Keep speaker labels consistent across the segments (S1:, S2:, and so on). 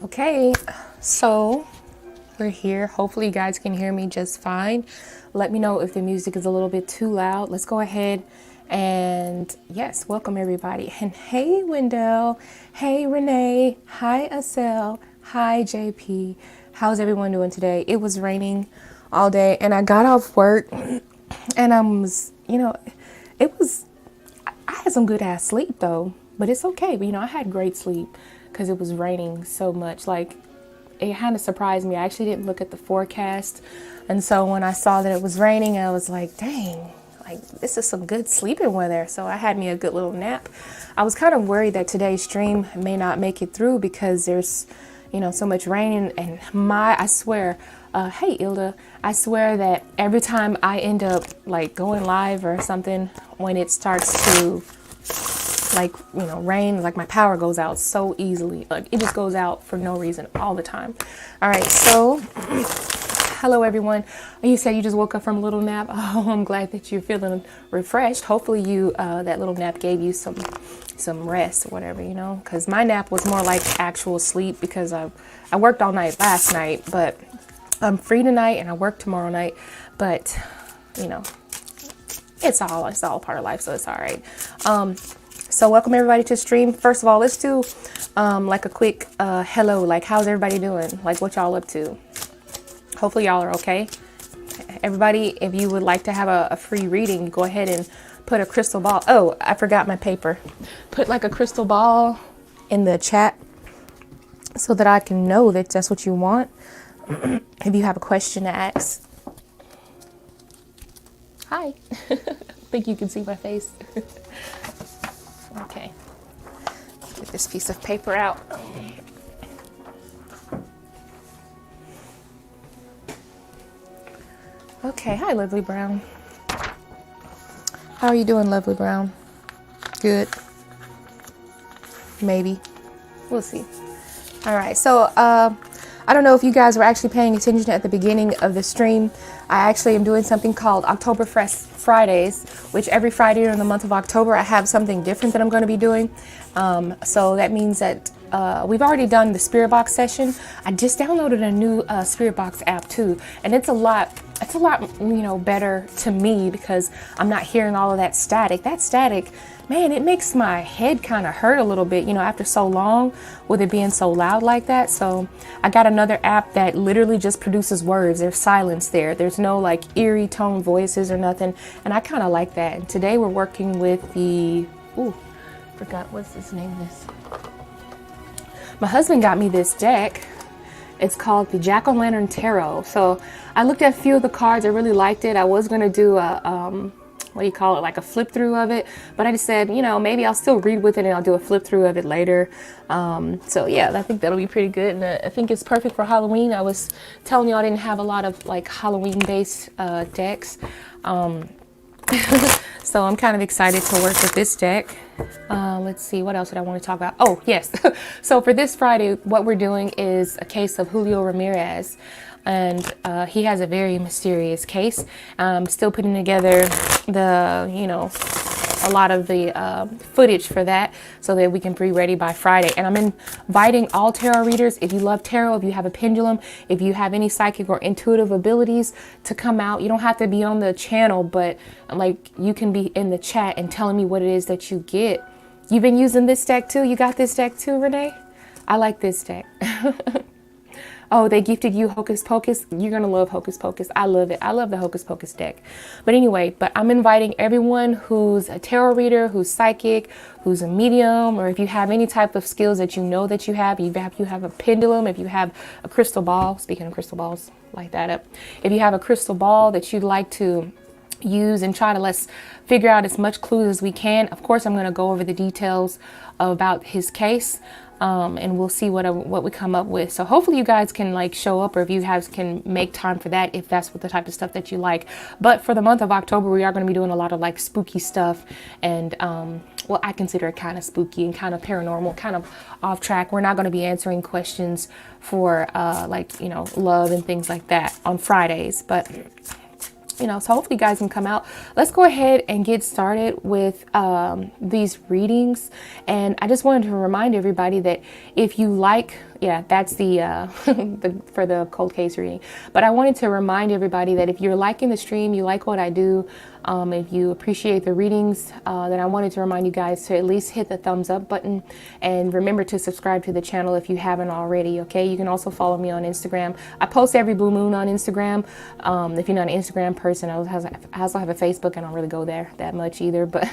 S1: Okay, so we're here. Hopefully you guys can hear me just fine. Let me know if the music is a little bit too loud. Let's go ahead and yes, welcome everybody. And hey Wendell, hey Renee, hi Acel, hi JP. How's everyone doing today? It was raining all day and I got off work and it was, I had some good ass sleep though, but it's okay. But I had great sleep because it was raining so much. Like, it kind of surprised me. I actually didn't look at the forecast. And so when I saw that it was raining, I was like, dang, like this is some good sleeping weather. So I had me a good little nap. I was kind of worried that today's stream may not make it through because there's, so much rain and I swear, hey Ilda, I swear that every time I end up like going live or something, when it starts to rain, like my power goes out so easily. Like it just goes out for no reason all the time. All right, so hello everyone. You said you just woke up from a little nap. Oh, I'm glad that you're feeling refreshed. Hopefully you that little nap gave you some rest or whatever, because my nap was more like actual sleep because I worked all night last night, but I'm free tonight and I work tomorrow night, but it's all part of life, so it's all right. So welcome everybody to the stream. First of all, let's do like a quick hello, like how's everybody doing? Like what y'all up to? Hopefully y'all are okay. Everybody, if you would like to have a free reading, go ahead and put a crystal ball. Oh, I forgot my paper. Put like a crystal ball in the chat so that I can know that that's what you want. If you have a question to ask. Hi. I think you can see my face. Okay, get this piece of paper out. Okay, hi Lovely Brown. How are you doing, Lovely Brown? Good. Maybe. We'll see. All right, so I don't know if you guys were actually paying attention at the beginning of the stream. I actually am doing something called Oktoberfest Fridays, which every Friday during the month of October, I have something different that I'm going to be doing. So that means that we've already done the Spirit Box session. I just downloaded a new Spirit Box app too, and it's a lot better to me because I'm not hearing all of that static. That static, man, it makes my head kind of hurt a little bit, after so long with it being so loud like that. So I got another app that literally just produces words. There's silence there. There's no like eerie tone voices or nothing. And I kind of like that. And today we're working with forgot what's this name of this. My husband got me this deck. It's called the Jack-o'-lantern Tarot. So I looked at a few of the cards. I really liked it. I was going to do a, like a flip through of it. But I just said, maybe I'll still read with it and I'll do a flip through of it later. So yeah, I think that'll be pretty good. And I think it's perfect for Halloween. I was telling you I didn't have a lot of like Halloween based decks. So I'm kind of excited to work with this deck. Let's see, what else did I want to talk about? Oh, yes. So for this Friday, what we're doing is a case of Julio Ramirez. And he has a very mysterious case. I'm still putting together a lot of the footage for that so that we can be ready by Friday. And I'm inviting all tarot readers. If you love tarot, if you have a pendulum, if you have any psychic or intuitive abilities to come out, you don't have to be on the channel, but like you can be in the chat and telling me what it is that you get. You've been using this deck too? You got this deck too, Renee? I like this deck. Oh, they gifted you Hocus Pocus. You're going to love Hocus Pocus. I love it. I love the Hocus Pocus deck. But anyway, I'm inviting everyone who's a tarot reader, who's psychic, who's a medium, or if you have any type of skills that you know that you have a pendulum, if you have a crystal ball, speaking of crystal balls, light that up. If you have a crystal ball that you'd like to use and try to let's figure out as much clues as we can. Of course, I'm going to go over the details about his case. And we'll see what we come up with. So hopefully you guys can like show up, or if you can make time for that, if that's what the type of stuff that you like. But for the month of October, we are going to be doing a lot of like spooky stuff and well, I consider it kind of spooky and kind of paranormal, kind of off track. We're not going to be answering questions for love and things like that on Fridays, but so hopefully you guys can come out. Let's go ahead and get started with these readings. And I just wanted to remind everybody that if you like yeah, that's the, for the cold case reading. But I wanted to remind everybody that if you're liking the stream, you like what I do, if you appreciate the readings, then I wanted to remind you guys to at least hit the thumbs up button, and remember to subscribe to the channel if you haven't already. Okay, you can also follow me on Instagram. I post every blue moon on Instagram. If you're not an Instagram person, I also have a Facebook. I don't really go there that much either, but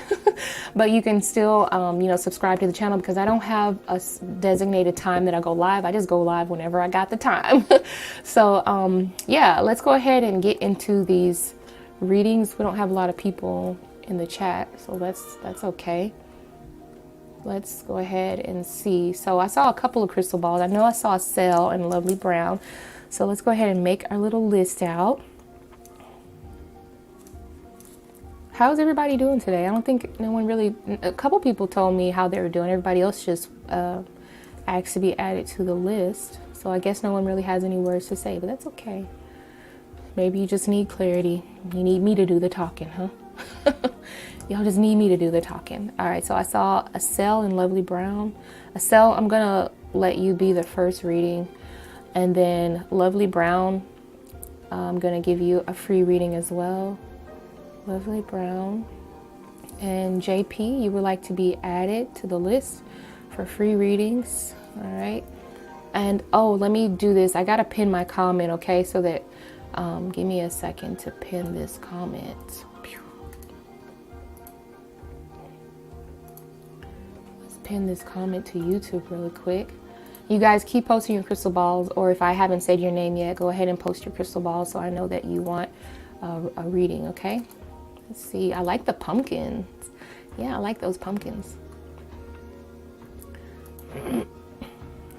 S1: but you can still you know, subscribe to the channel, because I don't have a designated time that I go live. I just go live whenever I got the time. So yeah, let's go ahead and get into these readings. We don't have a lot of people in the chat, so that's okay. Let's go ahead and see. So I saw a couple of crystal balls. I know I saw a cell and lovely brown. So let's go ahead and make our little list out. How's everybody doing today? I don't think no one really, a couple people told me how they were doing. Everybody else just asked to be added to the list. So I guess no one really has any words to say, but that's okay. Maybe you just need clarity. You need me to do the talking, huh? Y'all just need me to do the talking. All right, so I saw a cell in lovely brown. A cell, I'm gonna let you be the first reading. And then lovely brown, I'm gonna give you a free reading as well. Lovely brown. And JP, you would like to be added to the list for free readings. All right. And oh, let me do this. I gotta pin my comment, okay? So that, give me a second to pin this comment. Let's pin this comment to YouTube really quick. You guys keep posting your crystal balls, or if I haven't said your name yet, go ahead and post your crystal balls so I know that you want a reading, okay? Let's see. I like the pumpkins. Yeah, I like those pumpkins.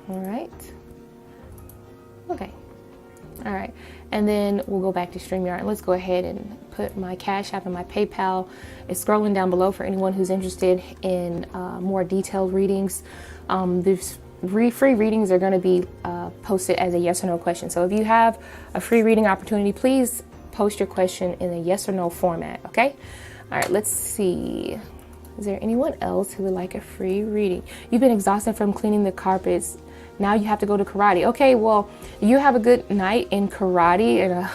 S1: All right. Okay. All right. And then we'll go back to StreamYard. Let's go ahead and put my Cash App and my PayPal. It's scrolling down below for anyone who's interested in more detailed readings. There's free readings are going to be posted as a yes or no question. So if you have a free reading opportunity, please post your question in a yes or no format, okay? All right, let's see. Is there anyone else who would like a free reading? You've been exhausted from cleaning the carpets. Now you have to go to karate. Okay, well, you have a good night in karate, and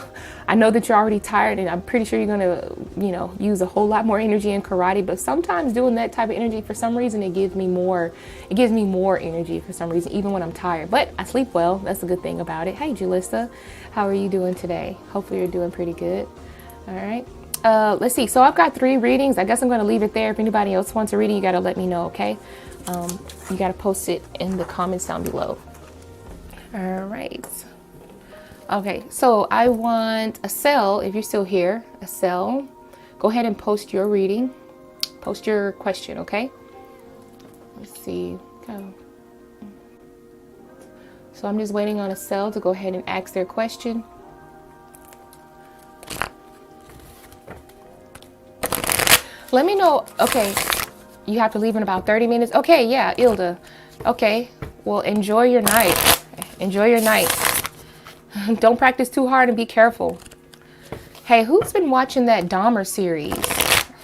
S1: I know that you're already tired, and I'm pretty sure you're gonna, you know, use a whole lot more energy in karate. But sometimes doing that type of energy, for some reason, it gives me more energy for some reason, even when I'm tired. But I sleep well. That's a good thing about it. Hey, Julissa, how are you doing today? Hopefully you're doing pretty good. All right. Let's see. So I've got 3 readings. I guess I'm going to leave it there. If anybody else wants a reading, you got to let me know, okay? You got to post it in the comments down below. All right. Okay, so I want a cell. If you're still here, a cell. Go ahead and post your reading. Post your question, okay? Let's see. Go. So I'm just waiting on a cell to go ahead and ask their question. Let me know. Okay, you have to leave in about 30 minutes. Okay, yeah, Ilda. Okay, well, enjoy your night. Enjoy your night. Don't practice too hard and be careful. Hey, who's been watching that Dahmer series?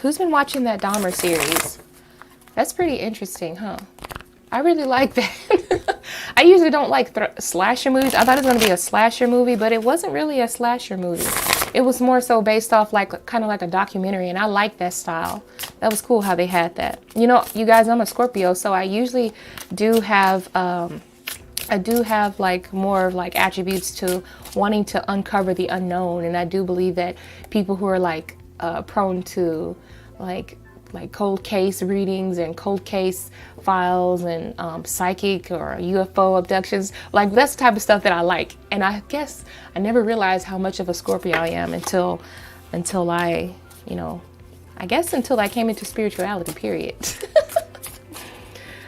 S1: Who's been watching that Dahmer series? That's pretty interesting, huh? I really like that. I usually don't like slasher movies. I thought it was going to be a slasher movie, but it wasn't really a slasher movie. It was more so based off like kind of like a documentary, and I like that style. That was cool how they had that. You know, you guys, I'm a Scorpio, so I usually do have like more of like attributes to wanting to uncover the unknown, and I do believe that people who are like prone to like cold case readings and cold case files and psychic or UFO abductions, like that's the type of stuff that I like. And I guess I never realized how much of a Scorpio I am until I, you know, I guess until I came into spirituality, period.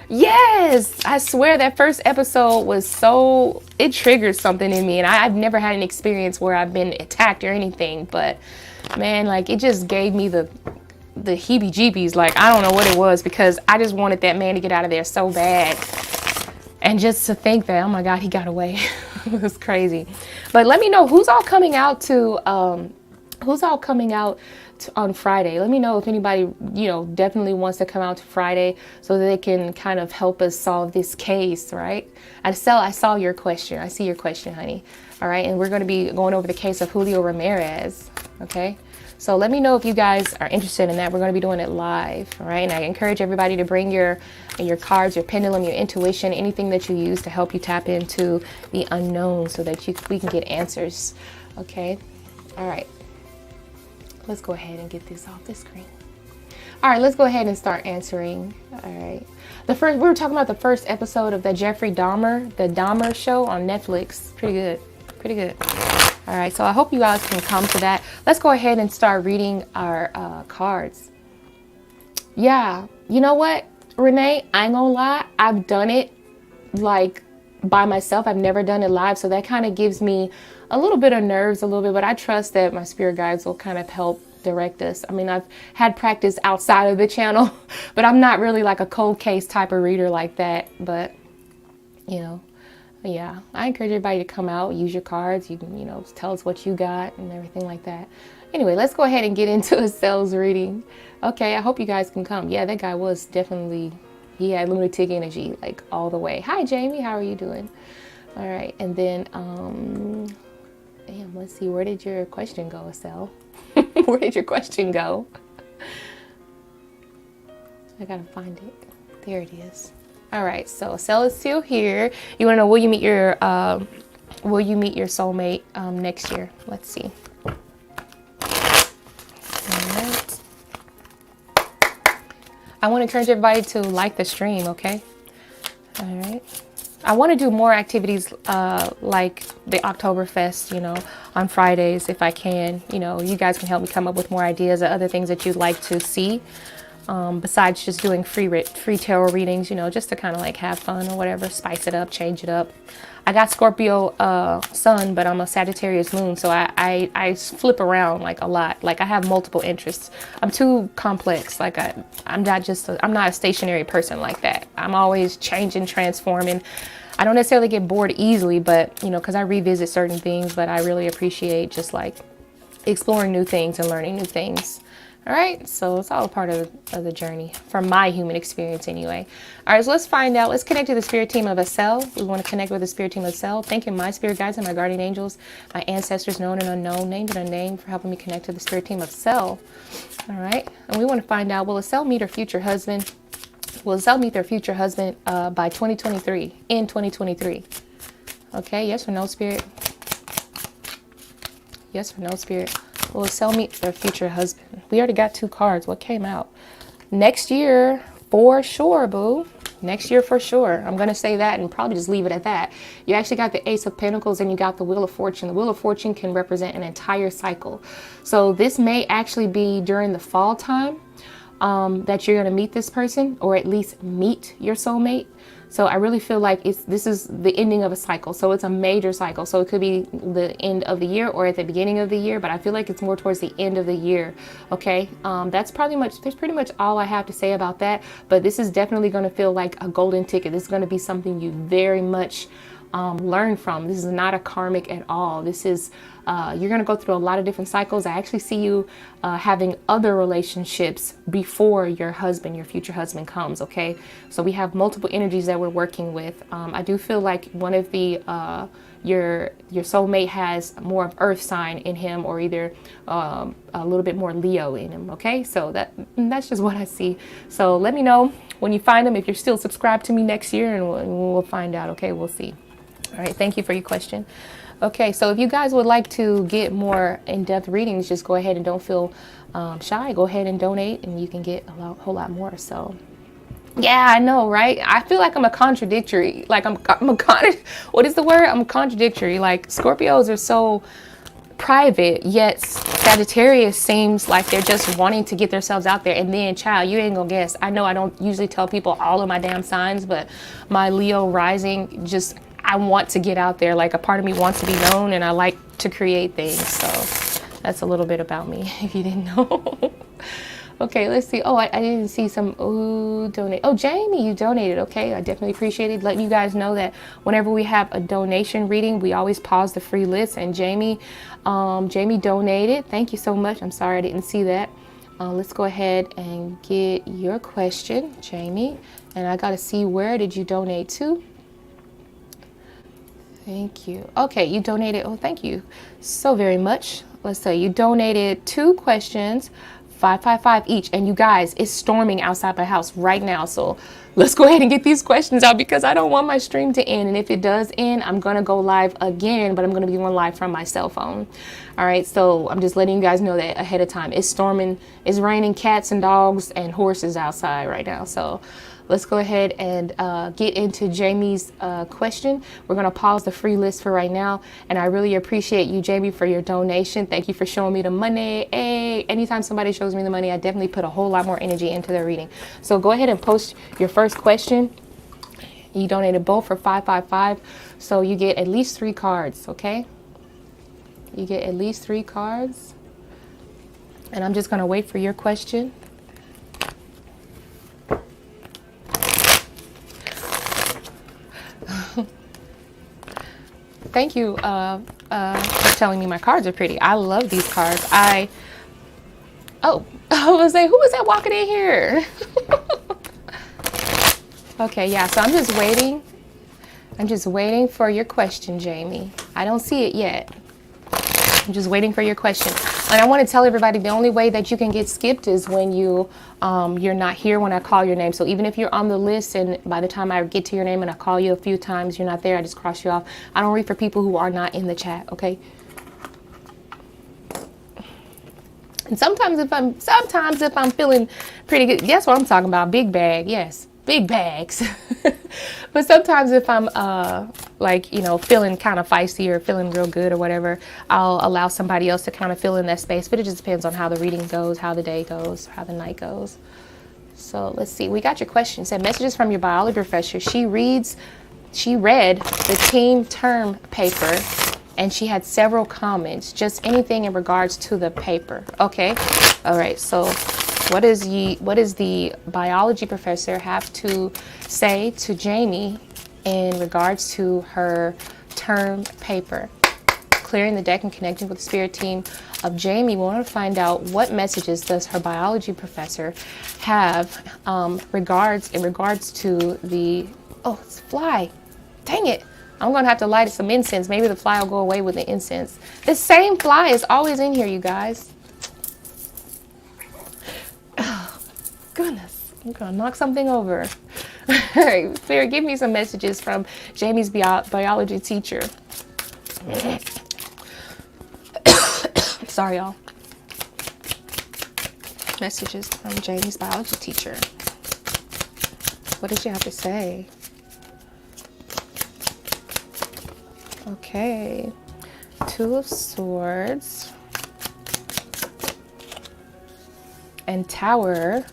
S1: Yes, I swear that first episode was so, it triggered something in me, and I've never had an experience where I've been attacked or anything, but man, like it just gave me the heebie-jeebies. Like, I don't know what it was, because I just wanted that man to get out of there so bad. And just to think that, oh my God, he got away. It was crazy. But let me know who's all coming out on Friday. Let me know if anybody, definitely wants to come out to Friday so that they can kind of help us solve this case, right? I saw your question. I see your question, honey. All right. And we're going to be going over the case of Julio Ramirez. Okay. So let me know if you guys are interested in that. We're going to be doing it live. All right. And I encourage everybody to bring your cards, your pendulum, your intuition, anything that you use to help you tap into the unknown so that we can get answers. Okay. All right. Let's go ahead and get this off the screen. All right, let's go ahead and start answering. All right. We were talking about the first episode of the Jeffrey Dahmer, the Dahmer show on Netflix. Pretty good. Pretty good. All right, so I hope you guys can come to that. Let's go ahead and start reading our cards. Yeah, you know what, Renee? I ain't gonna lie. I've done it like by myself. I've never done it live, so that kind of gives me a little bit of nerves, but I trust that my spirit guides will kind of help direct us. I mean, I've had practice outside of the channel, but I'm not really like a cold case type of reader like that. But, yeah, I encourage everybody to come out, use your cards. You can, tell us what you got and everything like that. Anyway, let's go ahead and get into a sales reading. Okay, I hope you guys can come. Yeah, that guy was definitely, he had lunatic energy, like all the way. Hi, Jamie, how are you doing? All right, and then, damn, let's see, where did your question go, Estelle? Where did your question go? I gotta find it. There it is. All right, so Estelle is still here. You wanna know, will you meet your soulmate next year? Let's see. All right. I want to encourage everybody to like the stream, okay? All right. I want to do more activities like the Oktoberfest, on Fridays if I can. You guys can help me come up with more ideas or other things that you'd like to see besides just doing free tarot readings, just to kind of like have fun or whatever, spice it up, change it up. I got Scorpio sun, but I'm a Sagittarius moon, so I flip around like a lot. Like I have multiple interests. I'm too complex. Like I'm not a stationary person like that. I'm always changing, transforming. I don't necessarily get bored easily, but because I revisit certain things, but I really appreciate just like exploring new things and learning new things. All right, so it's all a part of the journey from my human experience anyway. All right, so let's find out. Let's connect to the spirit team of Estelle. We want to connect with the spirit team of Estelle. Thanking my spirit guides and my guardian angels, my ancestors known and unknown, named and unnamed, for helping me connect to the spirit team of Estelle. All right, and we want to find out, will Estelle meet her future husband? Will Estelle meet their future husband by 2023, in 2023? Okay, yes or no, spirit? Yes or no, spirit? Will Estelle meet their future husband? We already got 2 cards. What came out? Next year, for sure, boo. Next year, for sure. I'm going to say that and probably just leave it at that. You actually got the Ace of Pentacles and you got the Wheel of Fortune. The Wheel of Fortune can represent an entire cycle. So this may actually be during the fall time that you're going to meet this person, or at least meet your soulmate. So I really feel like this is the ending of a cycle. So it's a major cycle. So it could be the end of the year or at the beginning of the year, but I feel like it's more towards the end of the year. Okay. That's pretty much all I have to say about that. But this is definitely going to feel like a golden ticket. This is going to be something you very much learn from. This is not a karmic at all. This is you're going to go through a lot of different cycles. I actually see you having other relationships before your future husband comes. Okay, so we have multiple energies that we're working with. I do feel like one of the your soulmate has more of earth sign in him, or either a little bit more Leo in him. Okay, so that's just what I see. So let me know when you find him, if you're still subscribed to me next year, and we'll find out. Okay, we'll see. All right, thank you for your question. Okay, so if you guys would like to get more in-depth readings, just go ahead and don't feel shy. Go ahead and donate, and you can get a whole lot more. So, yeah, I know, right? I feel like I'm a contradictory. Like what is the word? I'm contradictory. Like Scorpios are so private, yet Sagittarius seems like they're just wanting to get themselves out there. And then, child, you ain't gonna guess. I know I don't usually tell people all of my damn signs, but my Leo rising, I want to get out there. Like a part of me wants to be known, and I like to create things. So that's a little bit about me, if you didn't know. Okay, let's see. Oh, I didn't see some. Oh, donate. Oh, Jamie, you donated. Okay, I definitely appreciate it. Letting you guys know that whenever we have a donation reading, we always pause the free list. And Jamie, Jamie donated. Thank you so much. I'm sorry I didn't see that. Let's go ahead and get your question, Jamie. And I got to see, where did you donate to? Thank you. Okay, you donated. Oh, thank you so very much. Let's say you donated 2 questions, 555 each. And you guys, it's storming outside my house right now. So let's go ahead and get these questions out because I don't want my stream to end. And if it does end, I'm going to go live again, but I'm going to be going live from my cell phone. All right. So I'm just letting you guys know that ahead of time. It's storming. It's raining cats and dogs and horses outside right now. So let's go ahead and get into Jamie's question. We're going to pause the free list for right now. And I really appreciate you, Jamie, for your donation. Thank you for showing me the money. Hey, anytime somebody shows me the money, I definitely put a whole lot more energy into their reading. So go ahead and post your first question. You donated both for 555. So you get at least 3 cards, okay? You get at least 3 cards. And I'm just going to wait for your question. Thank you for telling me my cards are pretty. I love these cards. Oh, I was like, who is that walking in here? Okay, yeah, so I'm just waiting. I'm just waiting for your question, Jamie. I don't see it yet. I'm just waiting for your question. And I want to tell everybody the only way that you can get skipped is when you're not here when I call your name. So even if you're on the list and by the time I get to your name and I call you a few times, you're not there, I just cross you off. I don't read for people who are not in the chat, okay? And sometimes if I'm feeling pretty good, that's what I'm talking about, big bag, yes. Big bags. But sometimes if I'm like, you know, feeling kind of feisty or feeling real good or whatever, I'll allow somebody else to kind of fill in that space. But it just depends on how the reading goes, how the day goes, how the night goes. So let's see. We got your question. It said messages from your biology professor. She read the team term paper and she had several comments. Just anything in regards to the paper. Okay. All right. So what does the biology professor have to say to Jamie in regards to her term paper? Clearing the deck and connecting with the spirit team of Jamie, we want to find out what messages does her biology professor have in regards to the, oh, it's a fly. Dang it. I'm going to have to light some incense. Maybe the fly will go away with the incense. The same fly is always in here, you guys. Goodness, I'm gonna knock something over. All right, Spirit, give me some messages from Jamie's biology teacher. Sorry, y'all. Messages from Jamie's biology teacher. What did you have to say? Okay, 2 of Swords and Tower.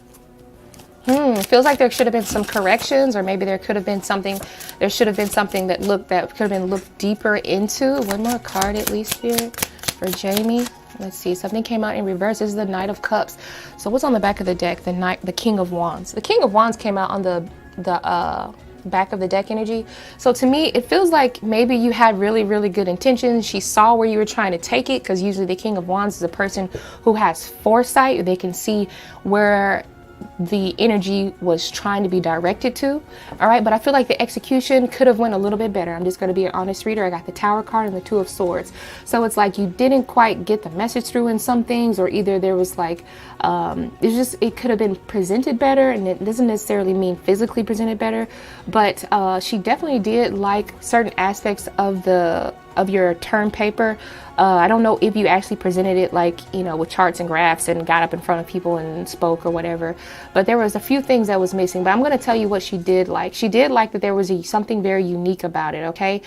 S1: Feels like there should have been some corrections, or maybe there should have been something that could have been looked deeper into. One more card at least here for Jamie. Let's see, something came out in reverse. This is the Knight of Cups. So what's on the back of the deck? The King of Wands. The King of Wands came out on the back of the deck energy. So to me, it feels like maybe you had really, really good intentions. She saw where you were trying to take it, because usually the King of Wands is a person who has foresight. They can see where the energy was trying to be directed to. All right, but I feel like the execution could have went a little bit better. I'm just going to be an honest reader. I got the Tower card and the 2 of Swords. So it's like you didn't quite get the message through in some things, or either there was like it could have been presented better, and it doesn't necessarily mean physically presented better, but she definitely did like certain aspects of your term paper. I don't know if you actually presented it like, you know, with charts and graphs and got up in front of people and spoke or whatever, but there was a few things that was missing. But I'm going to tell you what she did like. She did like that there was something very unique about it, okay?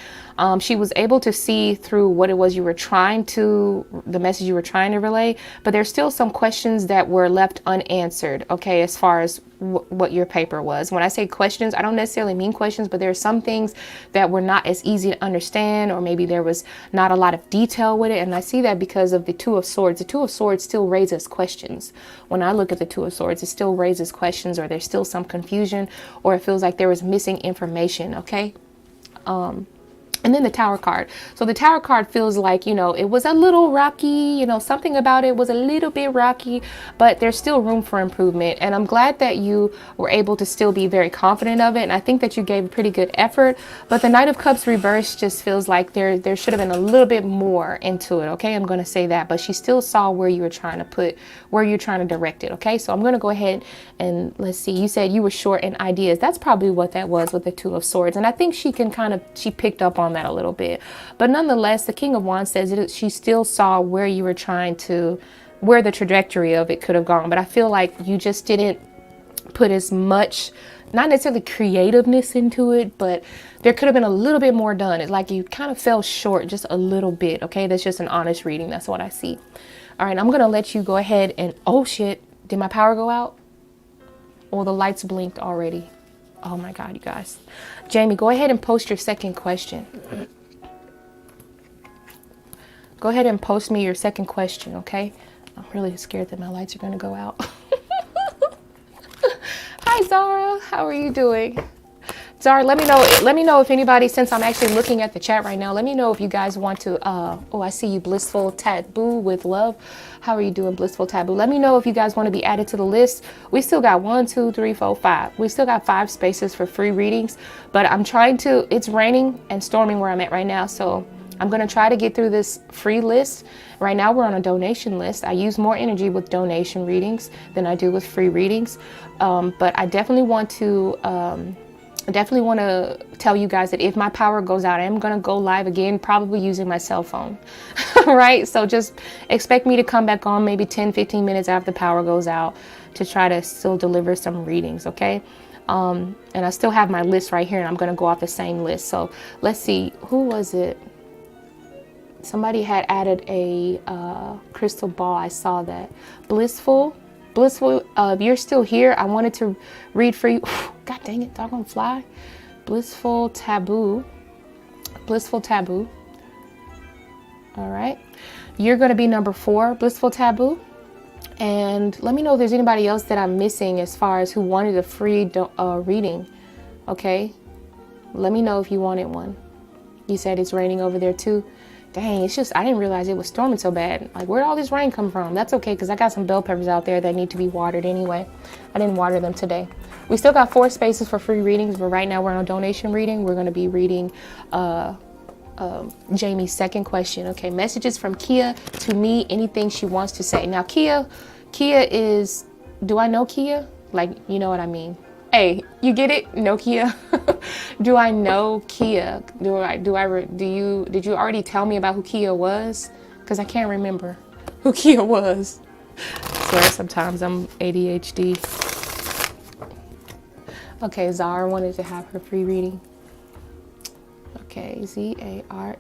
S1: She was able to see through what it was the message you were trying to relay, but there's still some questions that were left unanswered, okay, as far as what your paper was. When I say questions, I don't necessarily mean questions, but there are some things that were not as easy to understand, or maybe there was not a lot of detail with it. And I see that because of the Two of Swords. The Two of Swords still raises questions. When I look at the Two of Swords, it still raises questions, or there's still some confusion, or it feels like there was missing information. Okay. And then the Tower card. So the Tower card feels like, you know, it was a little rocky, you know, something about it was a little bit rocky, but there's still room for improvement. And I'm glad that you were able to still be very confident of it. And I think that you gave a pretty good effort. But the Knight of Cups reverse just feels like there should have been a little bit more into it. Okay, I'm going to say that. But she still saw where you were trying to put, where you're trying to direct it. Okay, so I'm going to go ahead and let's see. You said you were short in ideas. That's probably what that was with the Two of Swords. And I think she picked up on that a little bit. But nonetheless, the King of Wands says she still saw where you were trying to, where the trajectory of it could have gone. But I feel like you just didn't put as much, not necessarily creativeness into it, but there could have been a little bit more done. It's like you kind of fell short just a little bit. Okay, that's just an honest reading. That's what I see. All right, I'm gonna let you go ahead and, oh shit, did my power go out? Oh, the lights blinked already. Oh my God, you guys. Jamie, go ahead and post your second question. Go ahead and post me your second question, okay? I'm really scared that my lights are going to go out. Hi, Zara. How are you doing? Zara, let me know if anybody, since I'm actually looking at the chat right now, let me know if you guys want to, oh, I see you, Blissful Taboo with love. How are you doing, Blissful Taboo? Let me know if you guys want to be added to the list. We still got 1, 2, 3, 4, 5. We still got 5 spaces for free readings, but I'm trying to, it's raining and storming where I'm at right now. So I'm going to try to get through this free list. Right now we're on a donation list. I use more energy with donation readings than I do with free readings. But I definitely want to, tell you guys that if my power goes out, I am going to go live again, probably using my cell phone. Right? So just expect me to come back on maybe 10, 15 minutes after the power goes out to try to still deliver some readings. Okay. And I still have my list right here, and I'm going to go off the same list. So let's see, who was it? Somebody had added a crystal ball. I saw that. Blissful, if you're still here, I wanted to read for you. God dang it, doggone fly. Blissful Taboo. All right. You're going to be number 4, Blissful Taboo. And let me know if there's anybody else that I'm missing as far as who wanted a free reading. Okay. Let me know if you wanted one. You said it's raining over there too. Dang, it's just, I didn't realize it was storming so bad. Like, where'd all this rain come from? That's okay, because I got some bell peppers out there that need to be watered anyway. I didn't water them today. We still got 4 spaces for free readings, but right now we're on a donation reading. We're going to be reading Jamie's second question. Okay, messages from Kia to me, anything she wants to say. Now, Kia is, do I know Kia? Like, you know what I mean? Hey, you get it? Nokia. Do I know Kia? Did you already tell me about who Kia was? Because I can't remember who Kia was. I swear sometimes I'm ADHD. Okay, Zara wanted to have her free reading. Okay, Zara.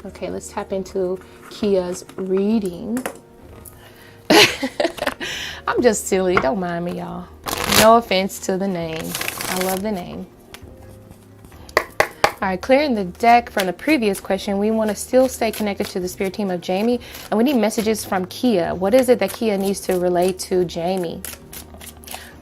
S1: Okay, let's tap into Kia's reading. I'm just silly. Don't mind me, y'all. No offense to the name. I love the name. All right, clearing the deck from the previous question, we want to still stay connected to the spirit team of Jamie, and we need messages from Kia. What is it that Kia needs to relate to Jamie?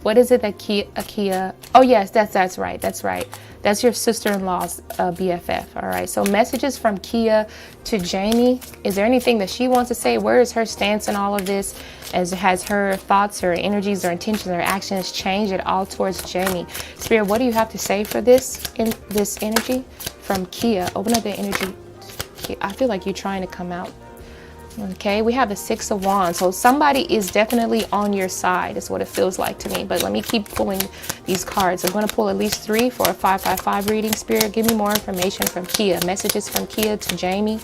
S1: What is it that Kia? Oh yes, that's right. That's right. That's your sister-in-law's BFF. All right. So messages from Kia to Jamie. Is there anything that she wants to say? Where is her stance in all of this? Has her thoughts, her energies, her intentions, her actions changed at all towards Jamie? Spirit, what do you have to say for this energy from Kia? Open up the energy. I feel like you're trying to come out. Okay, we have the 6 of Wands. So somebody is definitely on your side is what it feels like to me. But let me keep pulling these cards. I'm going to pull at least 3 for a 555 reading. Spirit, give me more information from Kia. Messages from Kia to Jamie.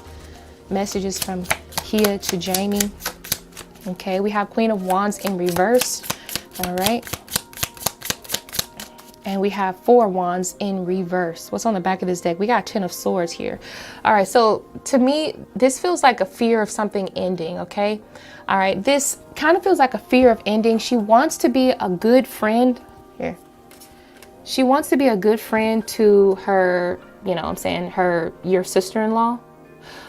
S1: Messages from Kia to Jamie. Okay, we have Queen of Wands in reverse. All right. And we have 4 wands in reverse. What's on the back of this deck? We got 10 of swords here. All right, so to me, this feels like a fear of something ending, okay? All right, this kind of feels like a fear of ending. She wants to be a good friend. Here. She wants to be a good friend to her, you know what I'm saying, your sister-in-law.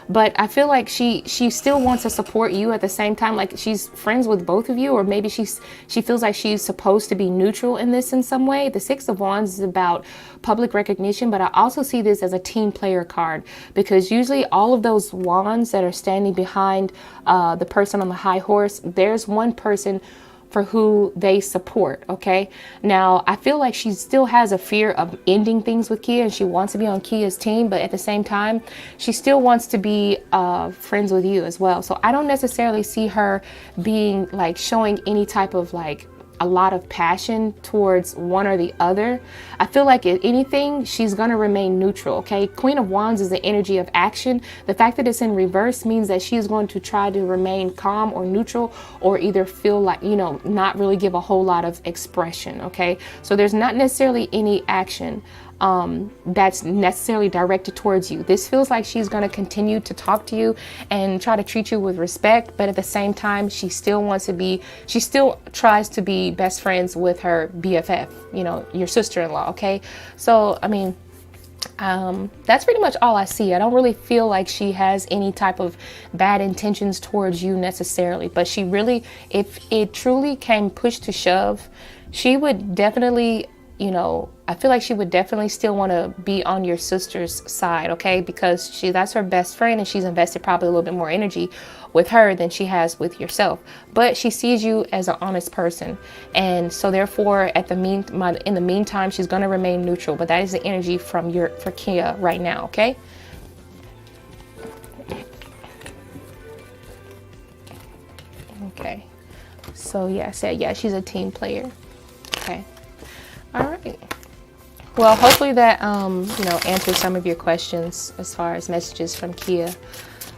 S1: But I feel like she still wants to support you at the same time. Like she's friends with both of you, or maybe she feels like she's supposed to be neutral in this in some way. The 6 of Wands is about public recognition, but I also see this as a team player card, because usually all of those wands that are standing behind the person on the high horse, there's one person for who they support. Okay, now I feel like she still has a fear of ending things with Kia, and she wants to be on Kia's team, but at the same time she still wants to be friends with you as well. So I don't necessarily see her being like showing any type of like a lot of passion towards one or the other. I feel like if anything, she's gonna remain neutral. Okay, Queen of Wands is the energy of action. The fact that it's in reverse means that she's going to try to remain calm or neutral, or either feel like, you know, not really give a whole lot of expression. Okay, so there's not necessarily any action that's necessarily directed towards you. This feels like she's going to continue to talk to you and try to treat you with respect, but at the same time, she still tries to be best friends with her BFF, you know, your sister-in-law. Okay, so I mean, that's pretty much all I see. I don't really feel like she has any type of bad intentions towards you necessarily, but she really, if it truly came push to shove, she would definitely, you know, I feel like she would definitely still want to be on your sister's side, okay? Because that's her best friend, and she's invested probably a little bit more energy with her than she has with yourself. But she sees you as an honest person, and so therefore, in the meantime, she's going to remain neutral. But that is the energy for Kia right now, okay? Okay. So yeah, I said yeah, she's a team player. Okay. All right. Well, hopefully that, you know, answers some of your questions as far as messages from Kia.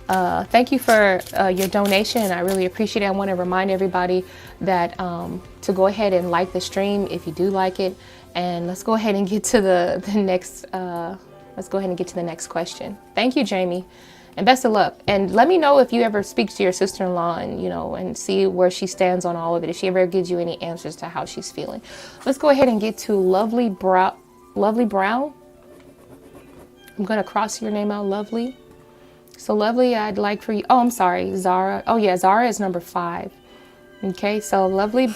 S1: Thank you for your donation. I really appreciate it. I want to remind everybody that to go ahead and like the stream if you do like it. And let's go ahead and get to the next question. Thank you, Jamie. And best of luck. And let me know if you ever speak to your sister-in-law and, you know, and see where she stands on all of it. If she ever gives you any answers to how she's feeling. Let's go ahead and get to Lovely Brown. I'm going to cross your name out, Lovely. So Lovely, I'd like for you. Oh, I'm sorry, Zara. Oh yeah, Zara is number 5. Okay, so Lovely,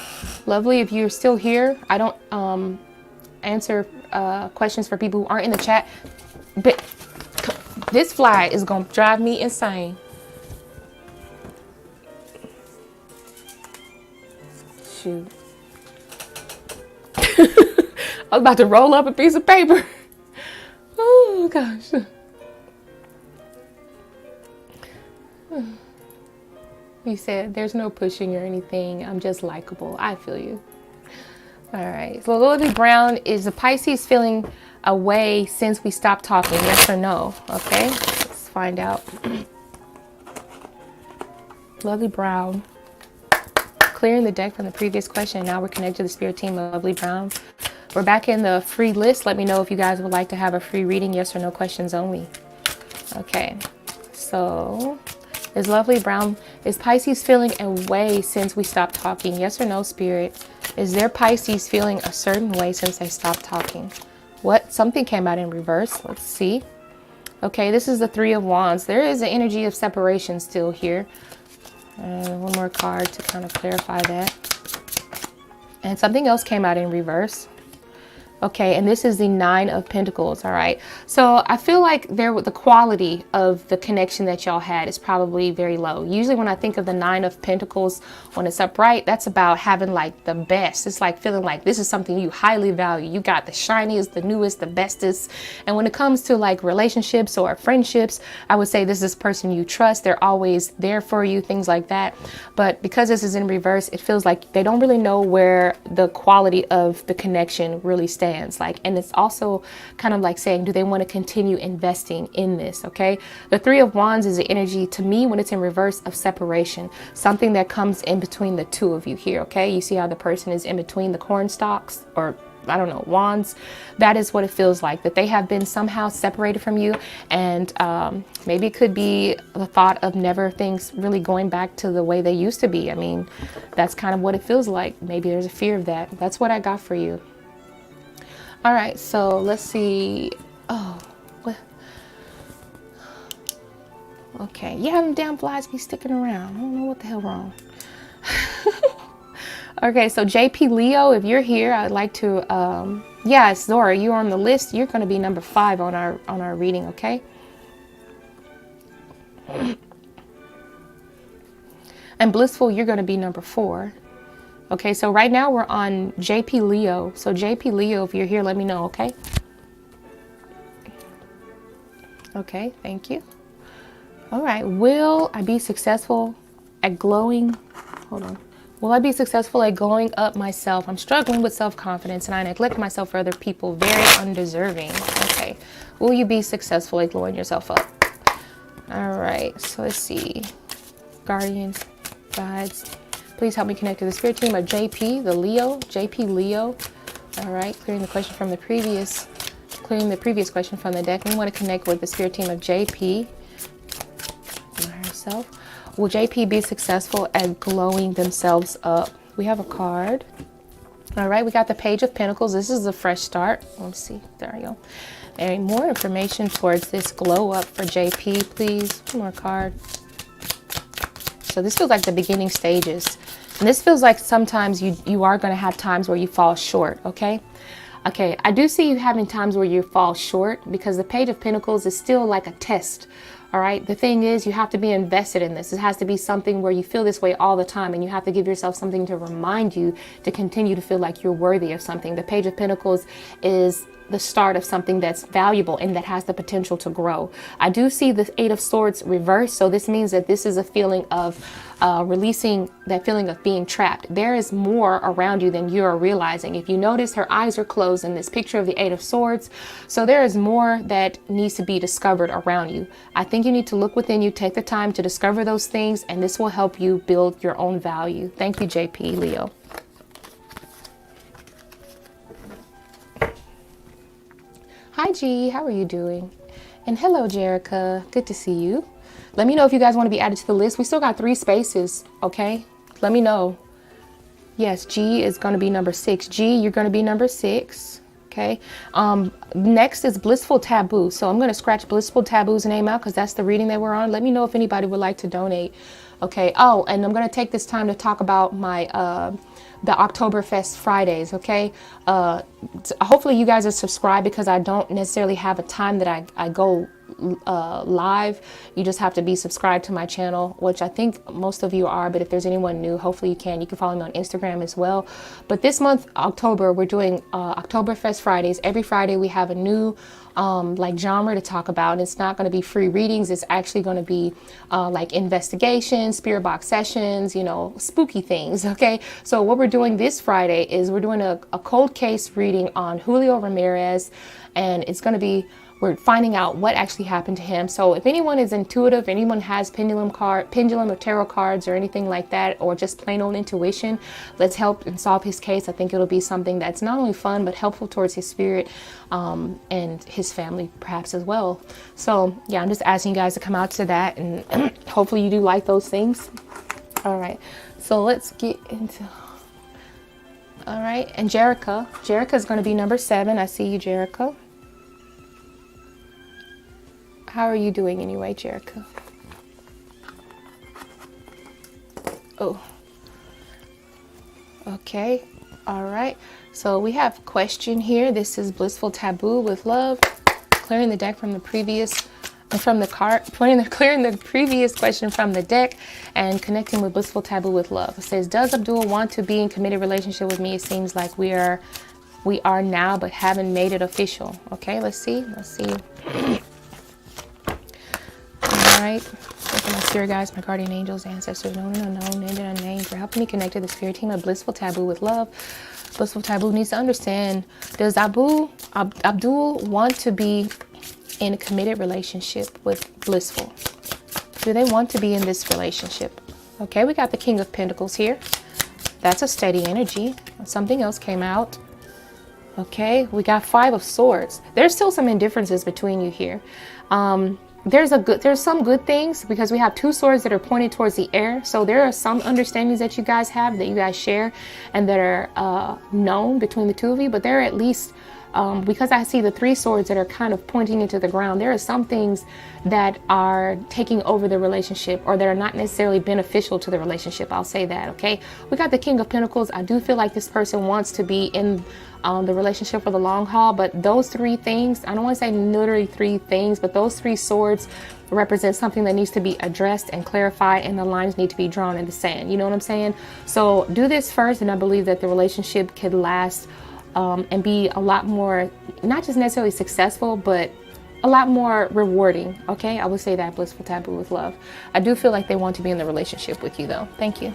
S1: if you're still here, I don't answer questions for people who aren't in the chat. But this fly is going to drive me insane. Shoot. I was about to roll up a piece of paper. Oh, gosh. You said there's no pushing or anything. I'm just likable. I feel you. All right. So Lovely Brown, is the Pisces feeling away since we stopped talking? Yes or no? Okay. Let's find out. Lovely Brown. Clearing the deck from the previous question. Now we're connected to the spirit team of Lovely Brown. We're back in the free list. Let me know if you guys would like to have a free reading. Yes or no questions only. Okay. So is Lovely Brown, is Pisces feeling away since we stopped talking? Yes or no, Spirit? Is their Pisces feeling a certain way since they stopped talking? What? Something came out in reverse. Let's see. Okay, this is the 3 of Wands. There is an energy of separation still here. One more card to kind of clarify that. And something else came out in reverse. Okay, and this is the 9 of Pentacles. All right, so I feel like the quality of the connection that y'all had is probably very low. Usually when I think of the 9 of Pentacles, when it's upright, that's about having like the best. It's like feeling like this is something you highly value. You got the shiniest, the newest, the bestest. And when it comes to like relationships or friendships, I would say this is a person you trust. They're always there for you, things like that. But because this is in reverse, it feels like they don't really know where the quality of the connection really stands. Like, and it's also kind of like saying, do they want to continue investing in this? Okay, the 3 of Wands is the energy, to me, when it's in reverse, of separation, something that comes in between the two of you here. Okay, you see how the person is in between the corn stalks, or I don't know, wands. That is what it feels like, that they have been somehow separated from you. And maybe it could be the thought of never things really going back to the way they used to be. I mean, that's kind of what it feels like. Maybe there's a fear of that. That's what I got for you. All right, so let's see. Oh, what? Okay, yeah, them damn flies be sticking around. I don't know what the hell wrong. Okay, so JP Leo, if you're here, I'd like to, yeah, Zora, you're on the list. You're going to be number 5 on our reading, okay? And Blissful, you're going to be number 4. Okay, so right now we're on JP Leo. So JP Leo, if you're here, let me know, okay? Okay, thank you. All right, will I be successful at glowing? Hold on. Will I be successful at glowing up myself? I'm struggling with self-confidence and I neglect myself for other people. Very undeserving. Okay. Will you be successful at glowing yourself up? All right. So let's see. Guardians, guides. Please help me connect to the spirit team of JP, the Leo, JP Leo. All right. Clearing the question from the previous question from the deck. We want to connect with the spirit team of JP. Herself. Will JP be successful at glowing themselves up? We have a card. All right, we got the Page of Pentacles. This is a fresh start. Let's see. There we go. And more information towards this glow up for JP, please. One more card. So this feels like the beginning stages. And this feels like sometimes you are going to have times where you fall short, okay? Okay, I do see you having times where you fall short because the Page of Pentacles is still like a test. All right. The thing is, you have to be invested in this. It has to be something where you feel this way all the time and you have to give yourself something to remind you to continue to feel like you're worthy of something. The Page of Pentacles is the start of something that's valuable and that has the potential to grow. I do see the 8 of Swords reversed. So this means that this is a feeling of releasing that feeling of being trapped. There is more around you than you are realizing. If you notice, her eyes are closed in this picture of the 8 of Swords. So there is more that needs to be discovered around you. I think you need to look within you, take the time to discover those things, and this will help you build your own value. Thank you, JP Leo. Hi G, how are you doing? And hello Jerica, good to see you. Let me know if you guys want to be added to the list. We still got 3 spaces, okay? Let me know. Yes, G is going to be number 6. G, you're going to be number 6, okay? Next is Blissful Taboo. So I'm going to scratch Blissful Taboo's name out because that's the reading that we're on. Let me know if anybody would like to donate, okay? Oh, and I'm going to take this time to talk about my the Oktoberfest Fridays, okay? Hopefully you guys are subscribed because I don't necessarily have a time that I go live. You just have to be subscribed to my channel, which I think most of you are, but if there's anyone new, hopefully you can follow me on Instagram as well. But this month, October, we're doing Oktoberfest Fridays. Every Friday we have a new like genre to talk about, and it's not going to be free readings. It's actually going to be like investigation, spirit box sessions, you know, spooky things. Okay, so what we're doing this Friday is we're doing a cold case reading on Julio Ramirez, and it's going to be, we're finding out what actually happened to him. So if anyone is intuitive, anyone has pendulum or tarot cards or anything like that, or just plain old intuition, let's help and solve his case. I think it'll be something that's not only fun, but helpful towards his spirit and his family perhaps as well. So yeah, I'm just asking you guys to come out to that, and hopefully you do like those things. All right, so let's get into, all right, and Jerica is going to be number 7. I see you, Jerica. How are you doing anyway, Jerica? Oh, okay. All right. So we have question here. This is Blissful Taboo with Love. Clearing the deck from the previous, from the card, clearing the previous question from the deck and connecting with Blissful Taboo with Love. It says, does Abdul want to be in committed relationship with me? It seems like we are now, but haven't made it official. Okay, let's see. All right, thank my spirit guides, my guardian angels, ancestors, known and unknown, named and unnamed, for helping me connect to the spirit team of Blissful Taboo with Love. Blissful Taboo needs to understand, does Abdul want to be in a committed relationship with Blissful? Do they want to be in this relationship? Okay, we got the King of Pentacles here. That's a steady energy. Something else came out. Okay, we got 5 of Swords. There's still some indifferences between you here. There's some good things because we have 2 swords that are pointed towards the air. So there are some understandings that you guys have, that you guys share, and that are known between the 2 of you. But there are at least, because I see the 3 swords that are kind of pointing into the ground, there are some things that are taking over the relationship, or that are not necessarily beneficial to the relationship. I'll say that, okay? We got the King of Pentacles. I do feel like this person wants to be in the relationship for the long haul, but those 3 things, I don't want to say literally 3 things, but those 3 swords represent something that needs to be addressed and clarified, and the lines need to be drawn in the sand. You know what I'm saying? So do this first, and I believe that the relationship could last and be a lot more, not just necessarily successful, but a lot more rewarding. Okay, I would say that. Blissful Taboo with love. I do feel like they want to be in the relationship with you, though. Thank you.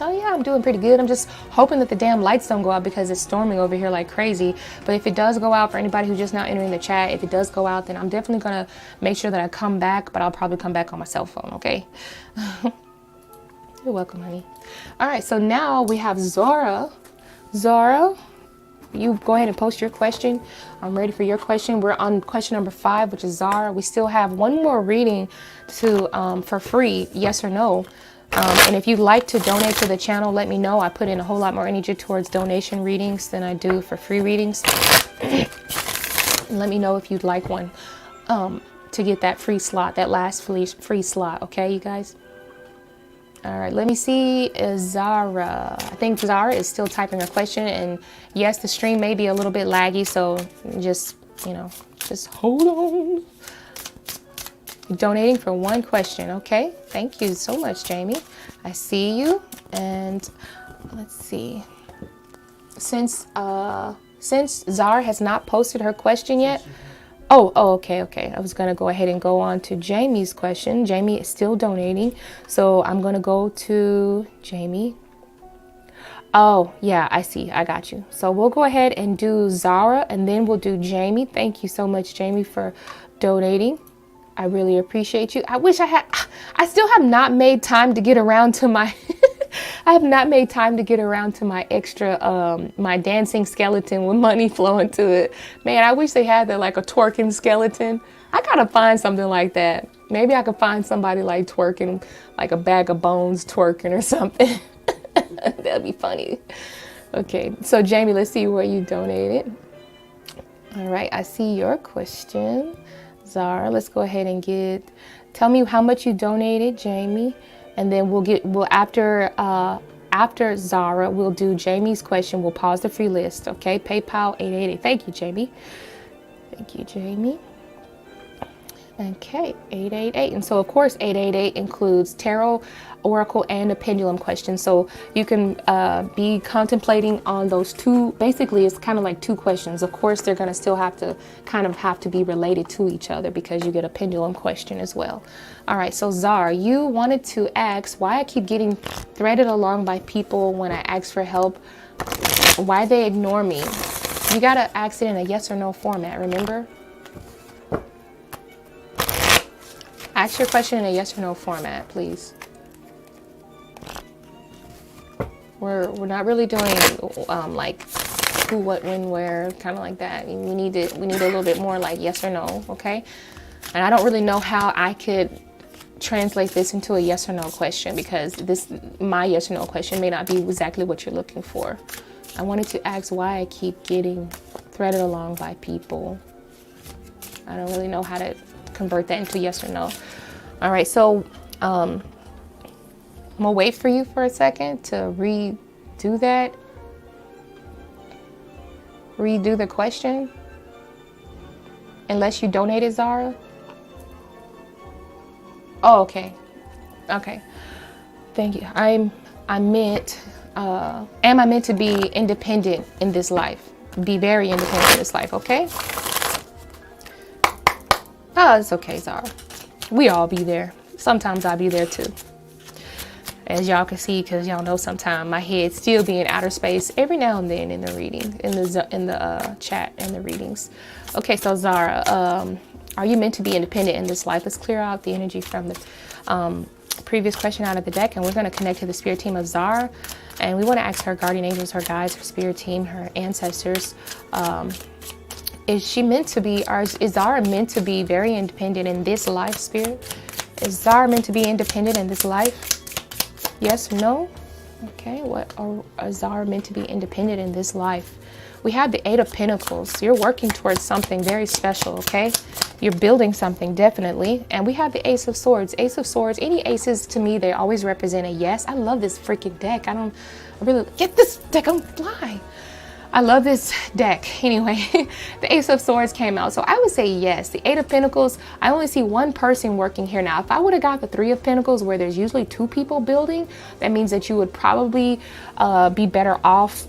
S1: Oh yeah, I'm doing pretty good. I'm just hoping that the damn lights don't go out because it's storming over here like crazy. But if it does go out, for anybody who's just now entering the chat, if it does go out, then I'm definitely gonna make sure that I come back, but I'll probably come back on my cell phone, okay? You're welcome, honey. All right, so now we have Zara. Zara, you go ahead and post your question. I'm ready for your question. We're on question number 5, which is Zara. We still have one more reading to for free, yes or no. And if you'd like to donate to the channel, let me know. I put in a whole lot more energy towards donation readings than I do for free readings. Let me know if you'd like one to get that free slot, that last free slot. Okay, you guys? All right, let me see. Zara. I think Zara is still typing her question. And yes, the stream may be a little bit laggy. So just, you know, just hold on. Donating for 1 question. Okay, thank you so much, Jamie. I see you. And let's see, since Zara has not posted her question yet. Okay, I was gonna go ahead and go on to Jamie's question. Jamie is still donating, so I'm gonna go to Jamie. Oh yeah, I see, I got you. So we'll go ahead and do Zara, and then we'll do Jamie. Thank you so much, Jamie, for donating. I really appreciate you. I still have not made time to get around to my, I have not made time to get around to my extra, my dancing skeleton with money flowing to it. Man, I wish they had that, like a twerking skeleton. I gotta find something like that. Maybe I could find somebody like twerking, like a bag of bones twerking or something. That'd be funny. Okay, so Jamie, let's see where you donated. All right, I see your question. Zara, let's go ahead and tell me how much you donated, Jamie, and then after Zara, we'll do Jamie's question. We'll pause the free list, okay? PayPal 888. Thank you, Jamie. Thank you, Jamie. Okay, 888. And so, of course, 888 includes tarot, oracle, and a pendulum question. So you can be contemplating on those 2. Basically, it's kind of like 2 questions. Of course, they're going to still have to be related to each other because you get a pendulum question as well. All right, so Zara, you wanted to ask why I keep getting threaded along by people when I ask for help. Why they ignore me. You got to ask it in a yes or no format, remember? Ask your question in a yes or no format, please. We're not really doing like who, what, when, where, kind of like that. We need a little bit more like yes or no, okay? And I don't really know how I could translate this into a yes or no question because my yes or no question may not be exactly what you're looking for. I wanted to ask why I keep getting threaded along by people. I don't really know how to convert that into yes or no. All right, so I'm gonna wait for you for a second to redo that. Redo the question. Unless you donated, Zara. Oh, okay. Okay. Thank you. Am I meant to be independent in this life? Be very independent in this life, okay? Oh, it's okay, Zara. We all be there. Sometimes I'll be there too. As y'all can see, because y'all know sometimes my head still be in outer space every now and then in the reading, in the chat and the readings. Okay, so Zara, are you meant to be independent in this life? Let's clear out the energy from previous question out of the deck, and we're going to connect to the spirit team of Zara. And we want to ask her guardian angels, her guides, her spirit team, her ancestors. Is she meant to be, or is Zara meant to be very independent in this life, spirit? Is Zara meant to be independent in this life? Yes or no? Okay, what are Zara meant to be independent in this life? We have the Eight of Pentacles. You're working towards something very special, okay? You're building something, definitely. And we have the Ace of Swords. Ace of Swords, any aces to me, they always represent a yes. I love this freaking deck. I really get this deck on fly. I love this deck. Anyway, the Ace of Swords came out. So I would say yes. The Eight of Pentacles, I only see one person working here. Now, if I would have got the Three of Pentacles where there's usually two people building, that means that you would probably be better off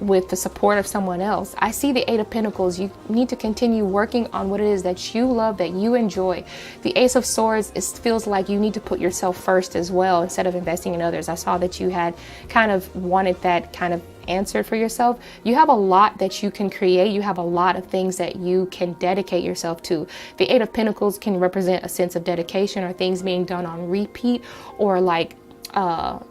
S1: with the support of someone else. I see the Eight of Pentacles. You need to continue working on what it is that you love, that you enjoy. The Ace of Swords, it feels like you need to put yourself first as well instead of investing in others. I saw that you had kind of wanted that kind of answered for yourself. You have a lot that you can create. You have a lot of things that you can dedicate yourself to. The Eight of Pentacles can represent a sense of dedication or things being done on repeat, or like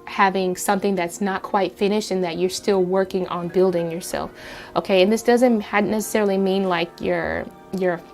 S1: having something that's not quite finished and that you're still working on building yourself. Okay, and this doesn't necessarily mean like your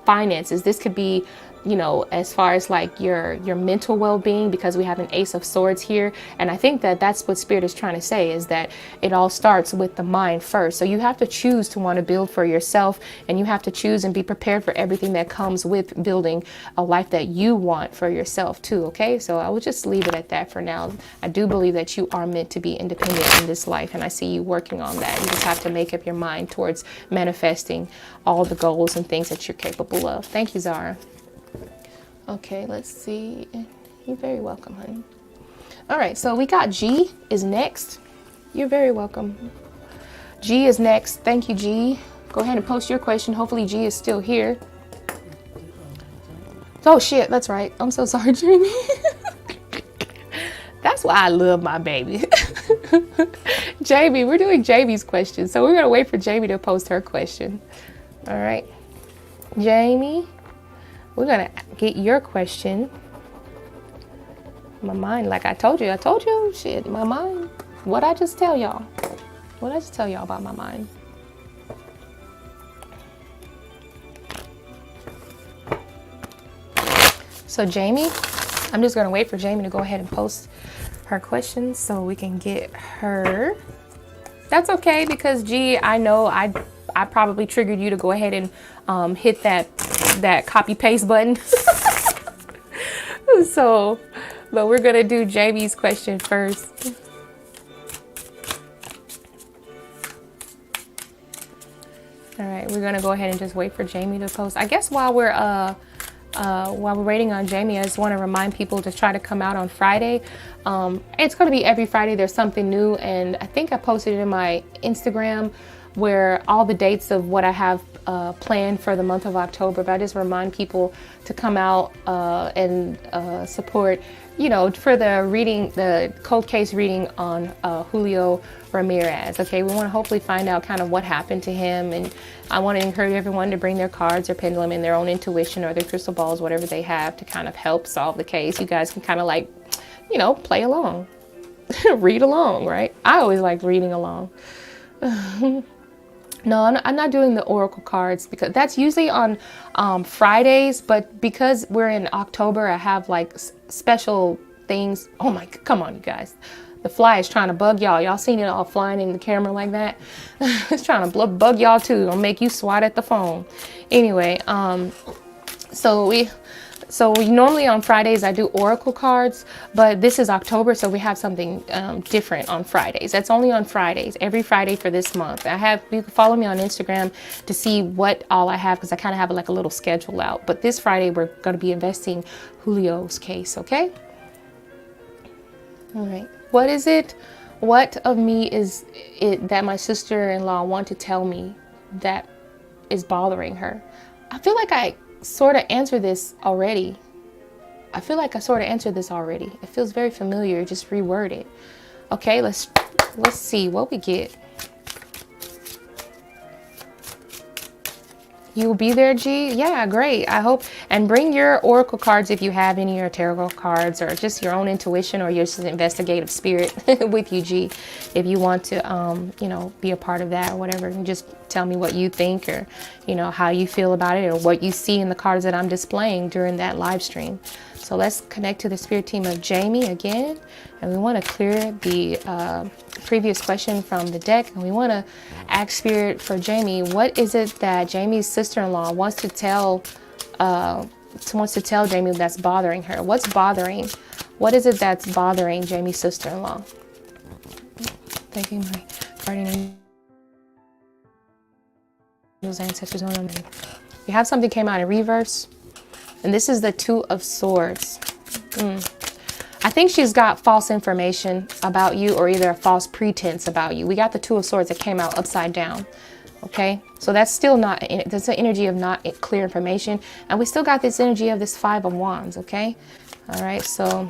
S1: finances. This could be, you know, as far as like your mental well-being, because we have an Ace of Swords here. And I think that that's what Spirit is trying to say, is that it all starts with the mind first. So you have to choose to want to build for yourself, and you have to choose and be prepared for everything that comes with building a life that you want for yourself too. Okay, so I will just leave it at that for now. I do believe that you are meant to be independent in this life, and I see you working on that. You just have to make up your mind towards manifesting all the goals and things that you're capable of. Thank you, Zara. Okay, let's see. You're very welcome, honey. All right, so we got G is next. You're very welcome. G is next. Thank you, G. Go ahead and post your question. Hopefully G is still here. Oh shit, that's right. I'm so sorry, Jamie. That's why I love my baby. Jamie, we're doing Jamie's question. So we're gonna wait for Jamie to post her question. All right, Jamie. We're gonna get your question. My mind, like I told you, shit, my mind. What I just tell y'all? What I just tell y'all about my mind? So Jamie, I'm just gonna wait for Jamie to go ahead and post her question so we can get her. That's okay, because G, I know I probably triggered you to go ahead and hit that copy paste button. So, but we're gonna do Jamie's question first. All right, we're gonna go ahead and just wait for Jamie to post. I guess while we're waiting on Jamie, I just want to remind people to try to come out on Friday. It's going to be every Friday. There's something new, and I think I posted it in my Instagram where all the dates of what I have planned for the month of October. But I just remind people to come out and support, you know, for the reading, the cold case reading on Julio Ramirez. Okay, we want to hopefully find out kind of what happened to him, and I want to encourage everyone to bring their cards or pendulum and their own intuition or their crystal balls, whatever they have, to kind of help solve the case. You guys can kind of like, you know, play along, read along, right? I always like reading along. No, I'm not doing the oracle cards because that's usually on Fridays, but because we're in October, I have like special things. Oh my, come on, you guys. The fly is trying to bug y'all. Y'all seen it all flying in the camera like that? It's trying to bug y'all too. It'll make you swat at the phone. Anyway, so we normally on Fridays I do oracle cards, but this is October, so we have something different on Fridays. That's only on Fridays, every Friday for this month. You can follow me on Instagram to see what all I have, because I kind of have like a little schedule out. But this Friday we're going to be investing Julio's case, okay? All right. What is it? What of me is it that my sister-in-law want to tell me that is bothering her? I feel like I sort of answered this already. It feels very familiar. Just reword it. Okay, let's see what we get. You will be there, G? Yeah, great. I hope. And bring your oracle cards if you have any, or tarot cards, or just your own intuition, or your just investigative spirit with you, G. If you want to, you know, be a part of that or whatever, and just tell me what you think, or, you know, how you feel about it, or what you see in the cards that I'm displaying during that live stream. So let's connect to the spirit team of Jamie again. And we want to clear the previous question from the deck. And we want to ask spirit for Jamie, what is it that Jamie's sister-in-law wants to tell Jamie that's bothering her? What's bothering? What is it that's bothering Jamie's sister-in-law? Thanking my guardian angels, ancestors. You have something came out in reverse. And this is the Two of Swords. I think she's got false information about you, or either a false pretense about you. We got the Two of Swords that came out upside down. Okay, so that's still not, that's the energy of not clear information. And we still got this energy of this Five of Wands. Okay, all right, so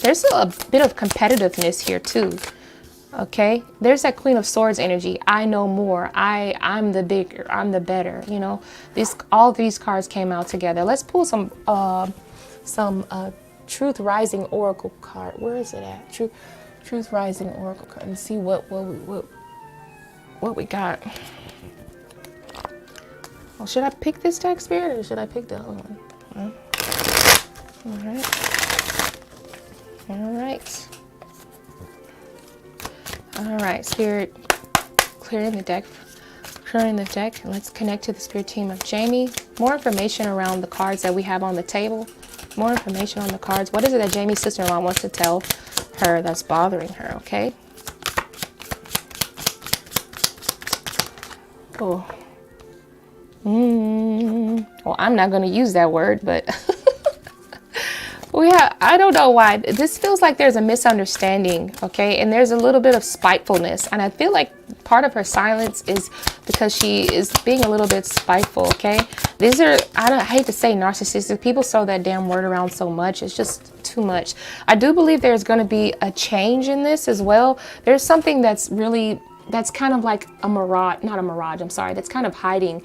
S1: there's a bit of competitiveness here too. Okay, there's that Queen of Swords energy. I know more. I'm the bigger. I'm the better. You know, all these cards came out together. Let's pull some Truth Rising Oracle card. Where is it at? Truth Rising Oracle card, and see what we got. Well, should I pick this deck, Spirit, or should I pick the other one? All right. All right. All right, Spirit, clearing the deck. Let's connect to the spirit team of Jamie. More information around the cards that we have on the table. More information on the cards. What is it that Jamie's sister-in-law wants to tell her that's bothering her? Okay. Oh. Well, I'm not going to use that word, but yeah, I don't know why. This feels like there's a misunderstanding, okay? And there's a little bit of spitefulness. And I feel like part of her silence is because she is being a little bit spiteful, okay? These are, I hate to say narcissistic. People throw that damn word around so much. It's just too much. I do believe there's going to be a change in this as well. There's something that's kind of like a mirage, not a mirage, I'm sorry, that's kind of hiding.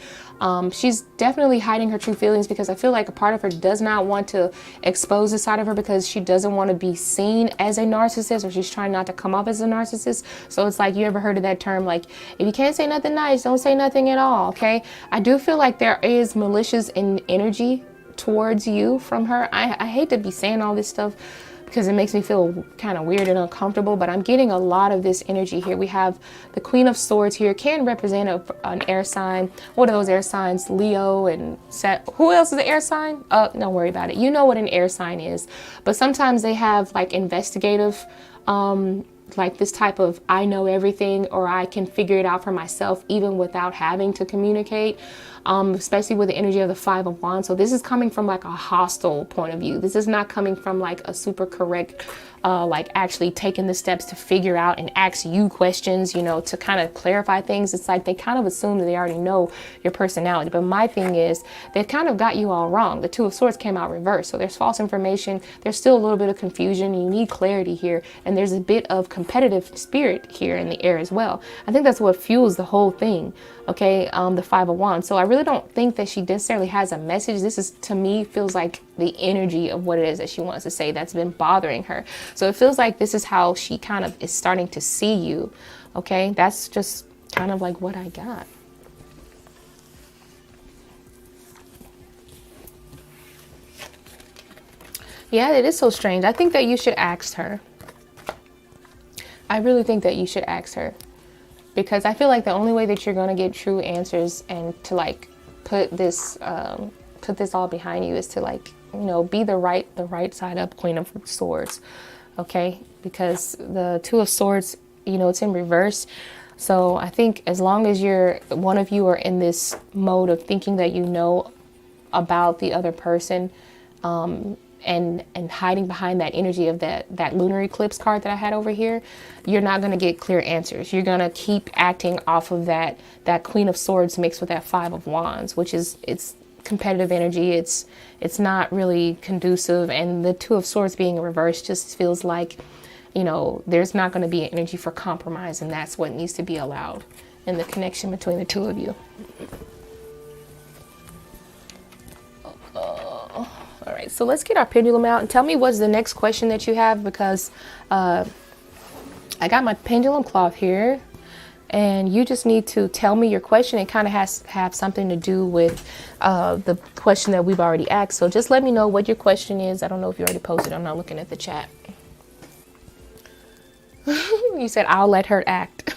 S1: She's definitely hiding her true feelings, because I feel like a part of her does not want to expose this side of her, because she doesn't want to be seen as a narcissist, or she's trying not to come off as a narcissist. So it's like, you ever heard of that term, like, if you can't say nothing nice, don't say nothing at all, okay? I do feel like there is malicious energy towards you from her. I hate to be saying all this stuff, because it makes me feel kind of weird and uncomfortable, but I'm getting a lot of this energy here. We have the Queen of Swords here, can represent an air sign. What are those air signs? Leo and Seth. Who else is an air sign? Don't worry about it. You know what an air sign is. But sometimes they have like investigative, like this type of, I know everything, or I can figure it out for myself even without having to communicate. Especially with the energy of the Five of Wands. So this is coming from like a hostile point of view. This is not coming from like a super correct, like actually taking the steps to figure out and ask you questions, you know, to kind of clarify things. It's like they kind of assume that they already know your personality. But my thing is, they've kind of got you all wrong. The Two of Swords came out reversed. So there's false information. There's still a little bit of confusion. You need clarity here. And there's a bit of competitive spirit here in the air as well. I think that's what fuels the whole thing. Okay, the Five of Wands. So I really don't think that she necessarily has a message. This is, to me, feels like the energy of what it is that she wants to say that's been bothering her. So it feels like this is how she kind of is starting to see you. Okay, that's just kind of like what I got. Yeah, it is so strange. I think that you should ask her. I really think that you should ask her. Because I feel like the only way that you're going to get true answers and to like put this all behind you is to, like, you know, be the right side up Queen of Swords. Okay, because the Two of Swords, you know, it's in reverse. So I think as long as one of you are in this mode of thinking that you know about the other person, and hiding behind that energy of that lunar eclipse card that I had over here, you're not going to get clear answers. You're going to keep acting off of that Queen of Swords mixed with that Five of Wands, which is, it's competitive energy. It's not really conducive. And the Two of Swords being in reverse just feels like, you know, there's not going to be an energy for compromise, and that's what needs to be allowed and the connection between the two of you. All right, so let's get our pendulum out and tell me what's the next question that you have, because I got my pendulum cloth here, and you just need to tell me your question. It kind of has to have something to do with the question that we've already asked. So just let me know what your question is. I don't know if you already posted. I'm not looking at the chat. You said, I'll let her act.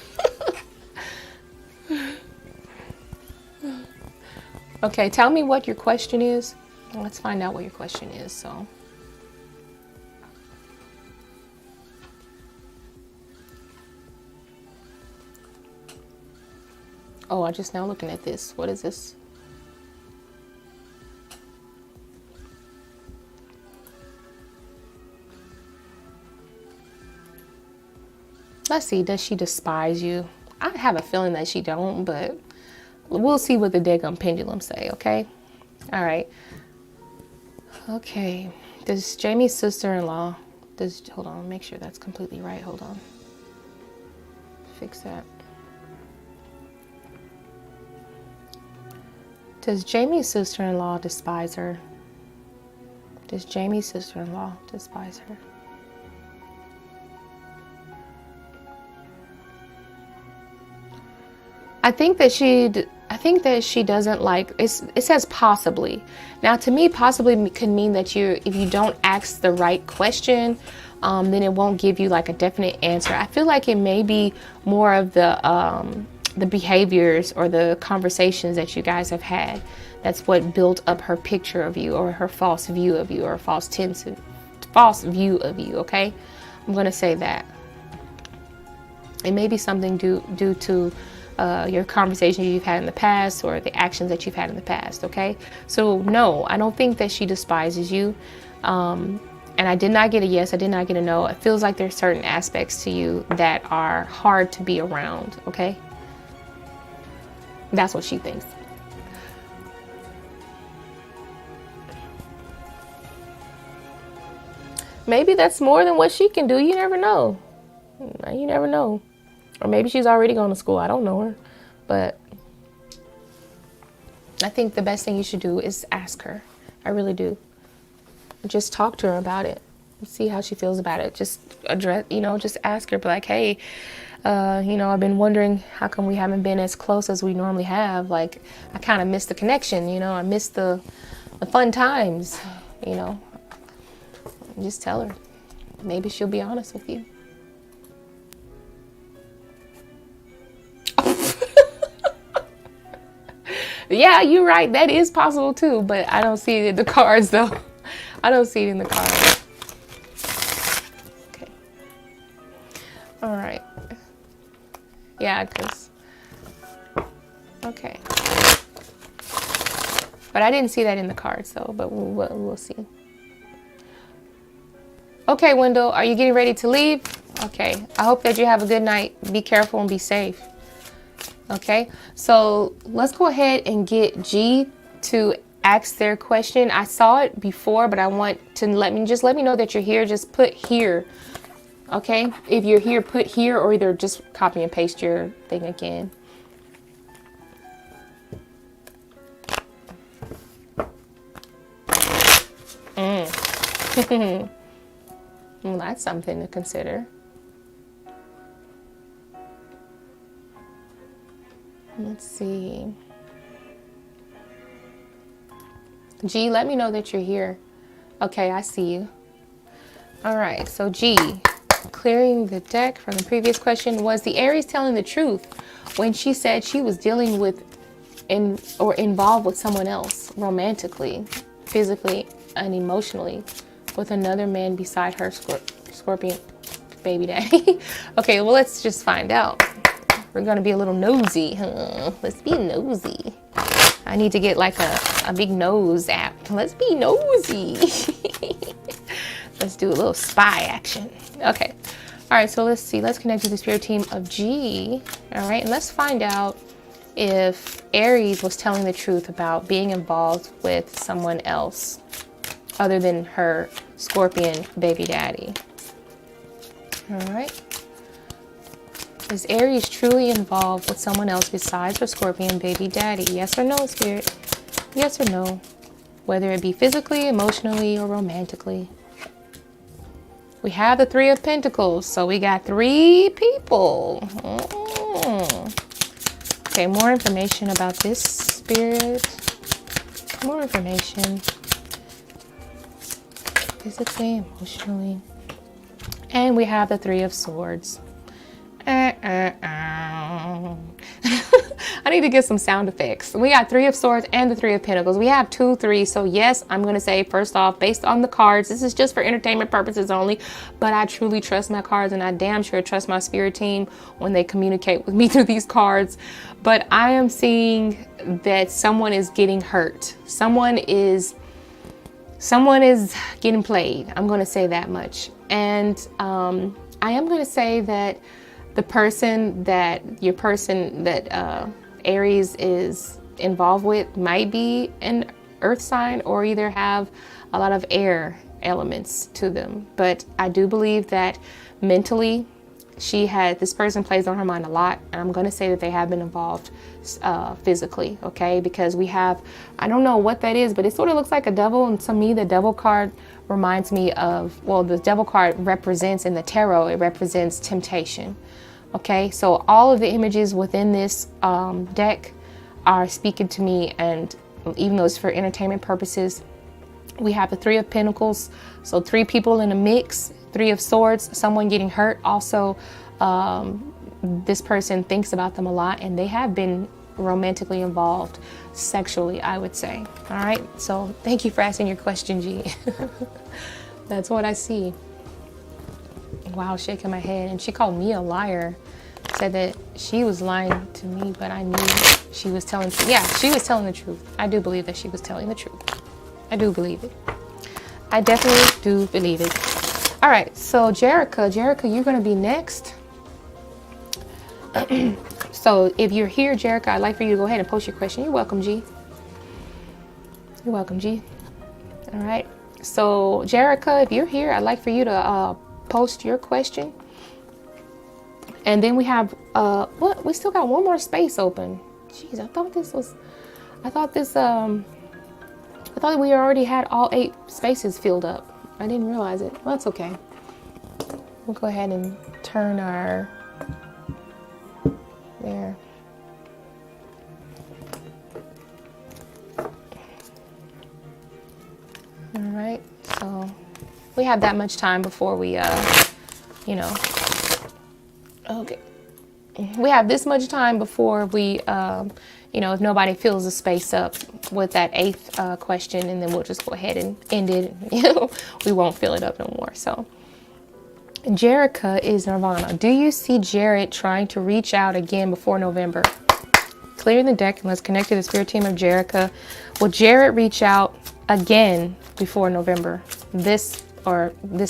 S1: Okay, tell me what your question is. Let's find out what your question is. So, oh, I'm just now looking at this. What is this? Let's see, does she despise you? I have a feeling that she don't, but we'll see what the daggum pendulum say, okay? All right. Okay. Does Jamie's sister-in-law, hold on, make sure that's completely right. Hold on. Fix that. Does Jamie's sister-in-law despise her? Does Jamie's sister-in-law despise her? I think that she doesn't like, it says possibly. Now to me, possibly could mean that if you don't ask the right question, then it won't give you like a definite answer. I feel like it may be more of the behaviors or the conversations that you guys have had. That's what built up her picture of you, or her false view of you, or false view of you. Okay, I'm gonna say that it may be something due to your conversations you've had in the past, or the actions that you've had in the past. Okay, so no, I don't think that she despises you. And I did not get a yes, I did not get a no. It feels like there's certain aspects to you that are hard to be around. Okay, that's what she thinks. Maybe that's more than what she can do. You never know. You never know. Or maybe she's already gone to school. I don't know her. But I think the best thing you should do is ask her. I really do. Just talk to her about it. See how she feels about it. Just address, just ask her, be like, hey, I've been wondering how come we haven't been as close as we normally have. Like, I kind of miss the connection, I miss the fun times, Just tell her. Maybe she'll be honest with you. Yeah, you're right. That is possible too, but I don't see it in the cards though. I don't see it in the cards. Okay. All right. Yeah, okay. But I didn't see that in the cards though, but we'll see. Okay, Wendell, are you getting ready to leave? Okay. I hope that you have a good night. Be careful and be safe. Okay, so let's go ahead and get G to ask their question. I saw it before, but I want to let me know that you're here. Just put here. Okay, if you're here, put here, or either just copy and paste your thing again. Well, that's something to consider. Let's see. G, let me know that you're here. Okay, I see you. All right, so G, clearing the deck from the previous question, was the Aries telling the truth when she said she was dealing with or involved with someone else romantically, physically, and emotionally with another man beside her Scorpion baby daddy? Okay, well, let's just find out. We're gonna be a little nosy, huh? Let's be nosy. I need to get like a big nose app. Let's be nosy. Let's do a little spy action. Okay. All right, so let's see. Let's connect to the spirit team of G. All right, and let's find out if Aries was telling the truth about being involved with someone else other than her Scorpion baby daddy. All right. Is Aries truly involved with someone else besides her Scorpion baby daddy? Yes or no, Spirit? Yes or no? Whether it be physically, emotionally, or romantically. We have the Three of Pentacles, so we got 3 people. Okay, more information about this, Spirit. More information. Physically, emotionally. And we have the Three of Swords. I need to get some sound effects. We got Three of Swords and the Three of Pentacles. We have 2 3s. So yes, I'm going to say first off, based on the cards, this is just for entertainment purposes only, but I truly trust my cards, and I damn sure trust my spirit team when they communicate with me through these cards. But I am seeing that someone is getting hurt. Someone is getting played. I'm going to say that much. And I am going to say that your person that Aries is involved with might be an earth sign, or either have a lot of air elements to them. But I do believe that mentally this person plays on her mind a lot, and I'm going to say that they have been involved physically, okay? Because we have, I don't know what that is, but it sort of looks like a devil, and to me the devil card reminds me of, well, the devil card represents in the tarot, it represents temptation. Okay, so all of the images within this deck are speaking to me, and even though it's for entertainment purposes, we have the Three of Pentacles, so 3 people in a mix, Three of Swords, someone getting hurt. Also, this person thinks about them a lot, and they have been romantically involved sexually, I would say. All right, so thank you for asking your question, G. That's what I see. Wow, shaking my head. And she called me a liar. Said that she was lying to me, but I knew she was telling. Yeah, she was telling the truth. I do believe that she was telling the truth. I do believe it. I definitely do believe it. All right, so Jerica, you're going to be next. So if you're here, Jerica, I'd like for you to go ahead and post your question. You're welcome, G. You're welcome, G. All right. So Jerica, if you're here, I'd like for you to post your question. And then we have what? We still got one more space open. Jeez, I thought we already had all 8 spaces filled up. I didn't realize it. Well, that's okay. We'll go ahead and turn our there. All right, so we have that much time before we, okay. We have this much time before we, if nobody fills the space up with that 8th question, and then we'll just go ahead and end it. We won't fill it up no more. So, Jerica is Nirvana. Do you see Jared trying to reach out again before November? Clearing the deck, and let's connect to the spirit team of Jerica. Will Jared reach out again before November? This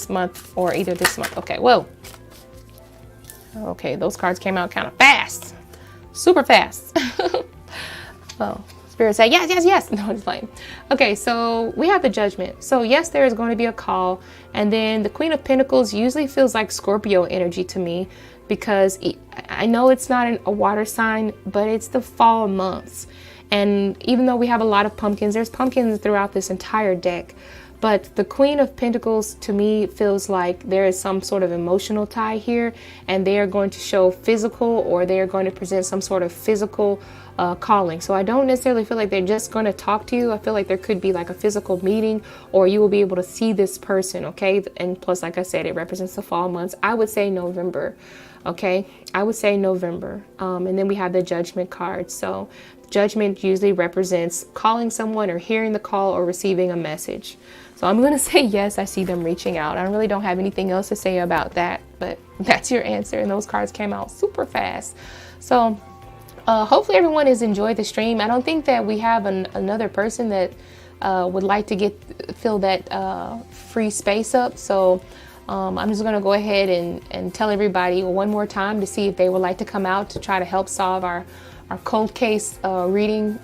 S1: month, or either this month. Okay, whoa. Okay, those cards came out kind of fast. Super fast. Oh, Spirit said yes, yes, yes. No, it's fine. Okay, so we have the Judgment. So yes, there is going to be a call. And then the Queen of Pentacles usually feels like Scorpio energy to me, because I know it's not a water sign, but it's the fall months. And even though we have a lot of pumpkins, there's pumpkins throughout this entire deck. But the Queen of Pentacles to me feels like there is some sort of emotional tie here, and they are going to show physical, or they are going to present some sort of physical calling. So I don't necessarily feel like they're just going to talk to you. I feel like there could be like a physical meeting, or you will be able to see this person, okay? And plus, like I said, it represents the fall months. I would say November, okay? I would say November. And then we have the Judgment card. So Judgment usually represents calling someone, or hearing the call, or receiving a message. So I'm going to say yes, I see them reaching out. I really don't have anything else to say about that, but that's your answer. And those cards came out super fast. So hopefully everyone has enjoyed the stream. I don't think that we have another person that would like to fill that free space up. So I'm just going to go ahead and tell everybody one more time to see if they would like to come out to try to help solve our cold case reading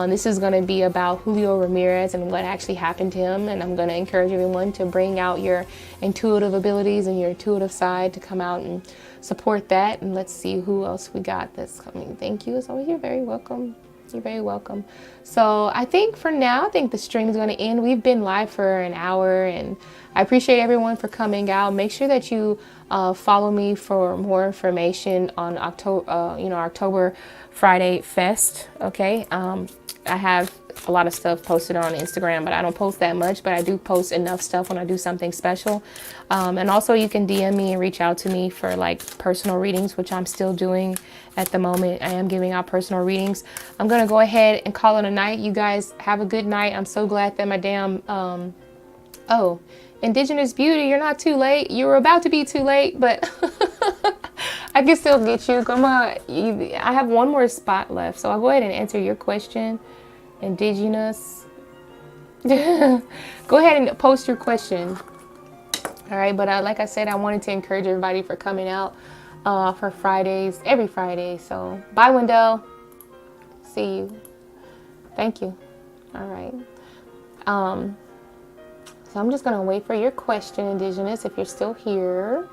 S1: This is going to be about Julio Ramirez and what actually happened to him. And I'm going to encourage everyone to bring out your intuitive abilities and your intuitive side to come out and support that. And let's see who else we got that's coming. Thank you. As always, you're very welcome. You're very welcome. So I think for now, I think the stream is going to end. We've been live for an hour, and I appreciate everyone for coming out. Make sure that you follow me for more information on October Friday Fest. Okay. I have a lot of stuff posted on Instagram, but I don't post that much, but I do post enough stuff when I do something special. And also you can DM me and reach out to me for like personal readings, which I'm still doing at the moment. I am giving out personal readings. I'm going to go ahead and call it a night. You guys have a good night. I'm so glad that my damn, Indigenous Beauty, you're not too late. You were about to be too late, but I can still get you. Come on. I have one more spot left, so I'll go ahead and answer your question. Indigenous. Go ahead and post your question. All right, but like I said, I wanted to encourage everybody for coming out for Fridays, every Friday. So bye, Wendell. See you. Thank you. All right. So I'm just going to wait for your question, Indigenous, if you're still here.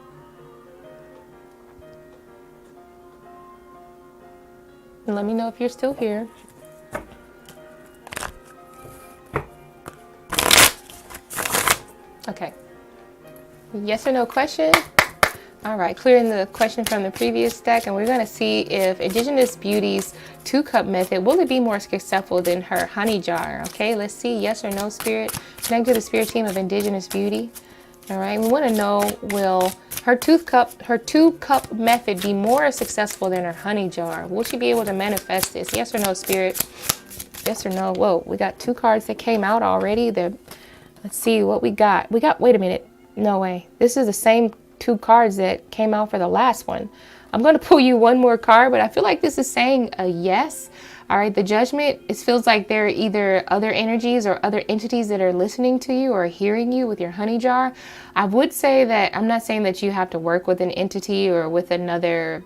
S1: And let me know if you're still here. Okay. Yes or no question? All right, clearing the question from the previous deck, and we're going to see if Indigenous Beauty's 2-cup method, will it be more successful than her honey jar? Okay, let's see. Yes or no, Spirit. Connect to the Spirit team of Indigenous Beauty. All right, we want to know, will her 2-cup method be more successful than her honey jar? Will she be able to manifest this? Yes or no, Spirit? Yes or no? Whoa, we got 2 cards that came out already. Let's see what we got. Wait a minute. No way. This is the same 2 cards that came out for the last one. I'm going to pull you one more card, but I feel like this is saying a yes. All right, the Judgment, it feels like there are either other energies or other entities that are listening to you or hearing you with your honey jar. I would say that I'm not saying that you have to work with an entity or with another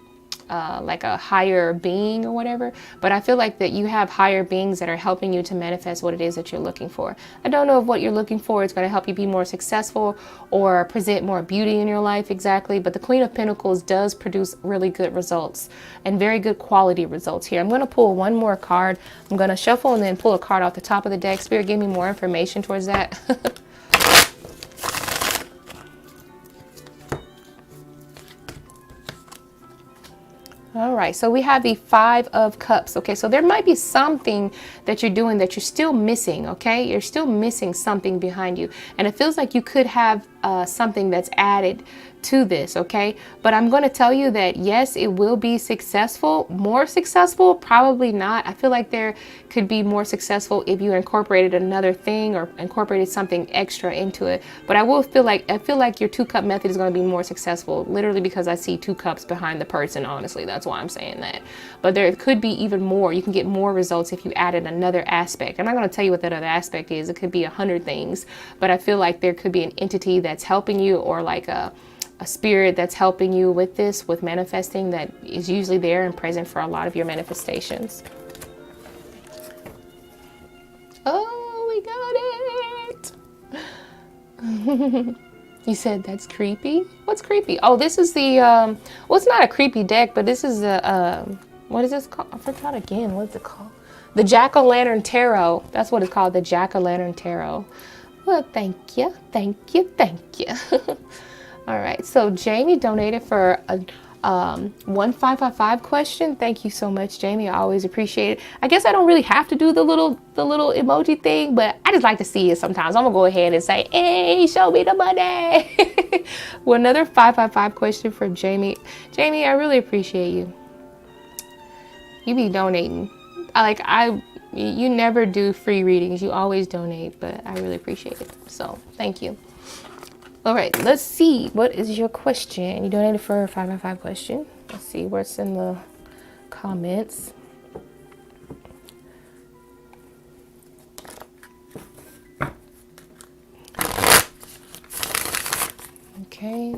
S1: like a higher being or whatever, but I feel like that you have higher beings that are helping you to manifest what it is that you're looking for. I don't know if what you're looking for is going to help you be more successful or present more beauty in your life exactly, but the Queen of Pentacles does produce really good results and very good quality results here. I'm going to pull one more card. I'm going to shuffle and then pull a card off the top of the deck. Spirit, give me more information towards that. All right, so we have the 5 of Cups. Okay, so there might be something that you're doing that you're still missing, okay? You're still missing something behind you. And it feels like you could have something that's added to this, okay? But I'm going to tell you that, yes, it will be successful. More successful? Probably not. I feel like there could be more successful if you incorporated another thing or incorporated something extra into it. But I feel like your 2-cup method is going to be more successful, literally because I see 2 cups behind the person, honestly. That's why I'm saying that. But there could be even more. You can get more results if you added another aspect. I'm not going to tell you what that other aspect is. It could be 100 things, but I feel like there could be an entity that's helping you, or like a spirit that's helping you with this, with manifesting, that is usually there and present for a lot of your manifestations. Oh, we got it. You said that's creepy? What's creepy? Oh, this is the, well, it's not a creepy deck, but this is what is this called? I forgot again. What's it called? The Jack-o'-lantern Tarot. That's what it's called, the Jack-o'-lantern Tarot. Well, thank you, thank you, thank you. All right, so Jamie donated for a 1555 question. Thank you so much, Jamie. I always appreciate it. I guess I don't really have to do the little emoji thing, but I just like to see it sometimes. I'm gonna go ahead and say, hey, show me the money. Well, another 555 question for Jamie. Jamie, I really appreciate you. You be donating. You never do free readings. You always donate, but I really appreciate it. So thank you. All right, let's see. What is your question? You donated for a 555 question. Let's see what's in the comments. Okay.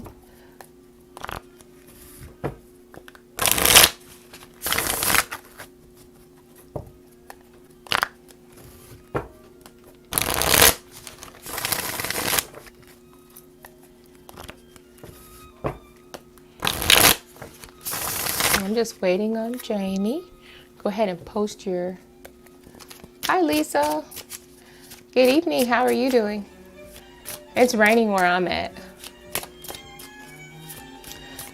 S1: I'm just waiting on Jamie. Go ahead and post your... Hi, Lisa. Good evening. How are you doing? It's raining where I'm at.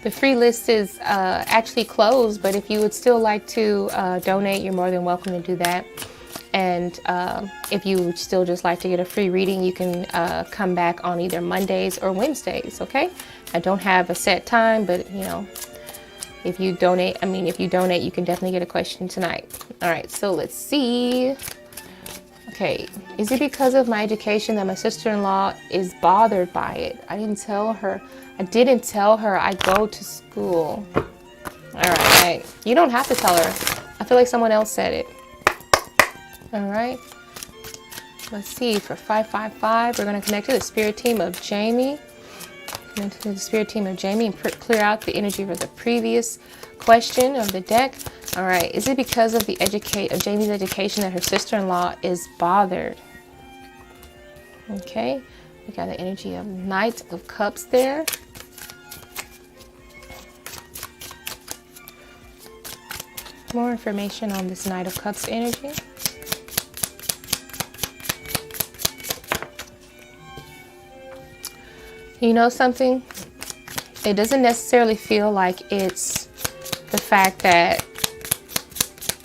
S1: The free list is actually closed, but if you would still like to donate, you're more than welcome to do that. And if you would still just like to get a free reading, you can come back on either Mondays or Wednesdays, okay? I don't have a set time, but you know, if you donate, you can definitely get a question tonight. All right, so let's see. Okay, is it because of my education that my sister-in-law is bothered by it? I didn't tell her I go to school. All right, you don't have to tell her. I feel like someone else said it. All right, let's see, for 555, we're gonna connect to the spirit team of Jamie. Connect to the spirit team of Jamie and clear out the energy for the previous question of the deck. All right, is it because of Jamie's education that her sister-in-law is bothered? Okay, we got the energy of Knight of Cups there. More information on this Knight of Cups energy. You know something? It doesn't necessarily feel like it's the fact that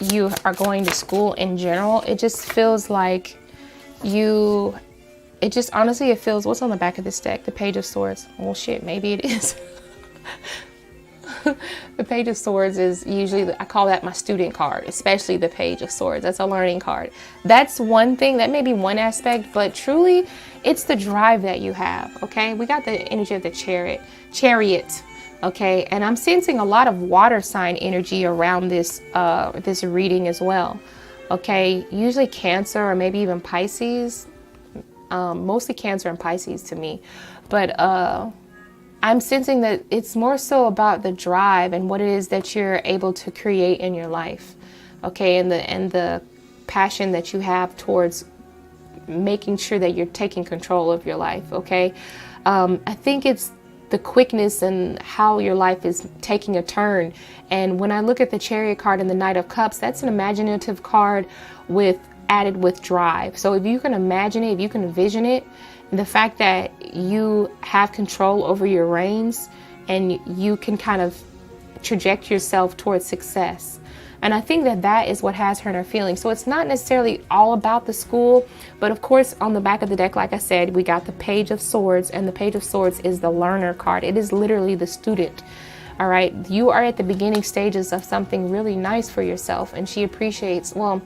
S1: you are going to school in general. It just feels like honestly, it feels, what's on the back of this deck? The Page of Swords. Well, shit, maybe it is. The Page of Swords is usually, I call that my student card, especially the Page of Swords. That's a learning card. That's one thing, that may be one aspect, but truly it's the drive that you have, okay? We got the energy of the chariot, okay? And I'm sensing a lot of water sign energy around this reading as well, okay? Usually Cancer or maybe even Pisces, mostly Cancer and Pisces to me, but I'm sensing that it's more so about the drive and what it is that you're able to create in your life, okay, and the passion that you have towards making sure that you're taking control of your life, okay. I think it's the quickness and how your life is taking a turn. And when I look at the Chariot card and the Knight of Cups, that's an imaginative card added with drive. So if you can imagine it, if you can envision it, the fact that you have control over your reins and you can kind of traject yourself towards success. And I think that is what has her in her feelings. So it's not necessarily all about the school, but of course on the back of the deck, like I said, we got the Page of Swords, and the Page of Swords is the learner card. It is literally the student. All right, you are at the beginning stages of something really nice for yourself, and she appreciates, well,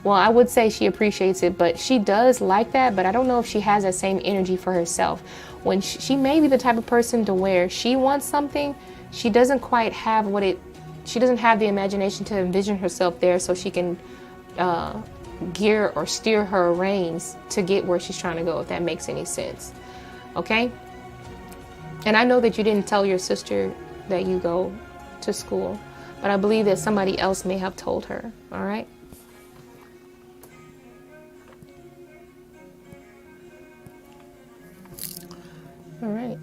S1: I would say she appreciates it, but she does like that, but I don't know if she has that same energy for herself. When she may be the type of person to where she wants something, she doesn't quite have she doesn't have the imagination to envision herself there so she can gear or steer her reins to get where she's trying to go, if that makes any sense. Okay? And I know that you didn't tell your sister that you go to school, but I believe that somebody else may have told her. All right? All right.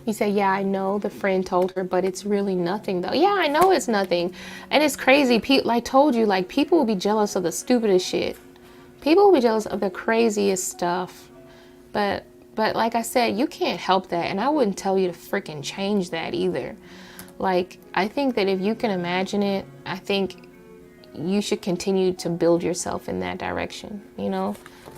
S1: You say, yeah, I know the friend told her, but it's really nothing though. Yeah, I know it's nothing. And it's crazy. I told you, like, people will be jealous of the stupidest shit. People will be jealous of the craziest stuff. But like I said, you can't help that. And I wouldn't tell you to freaking change that either. Like, I think that if you can imagine it, I think you should continue to build yourself in that direction, you know?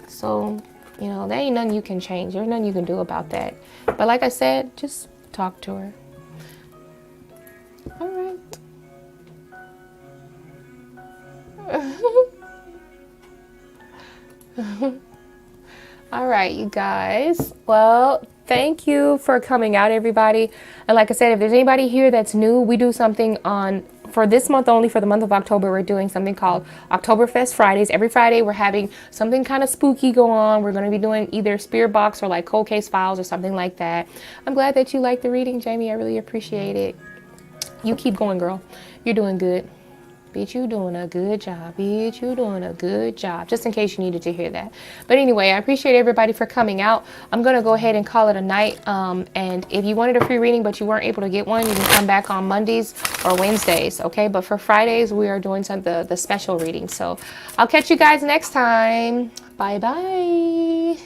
S1: So, you know, there ain't nothing you can change. There's nothing you can do about that. But like I said, just talk to her. All right. All right, you guys. Well, thank you for coming out, everybody. And like I said, if there's anybody here that's new, we do something for this month only, for the month of October, we're doing something called Oktoberfest Fridays. Every Friday, we're having something kind of spooky go on. We're going to be doing either Spirit Box or like Cold Case Files or something like that. I'm glad that you liked the reading, Jamie. I really appreciate it. You keep going, girl. You're doing good. Bitch, you doing a good job. Bitch, you doing a good job. Just in case you needed to hear that. But anyway, I appreciate everybody for coming out. I'm going to go ahead and call it a night. And if you wanted a free reading but you weren't able to get one, you can come back on Mondays or Wednesdays, okay? But for Fridays, we are doing the special reading. So I'll catch you guys next time. Bye-bye.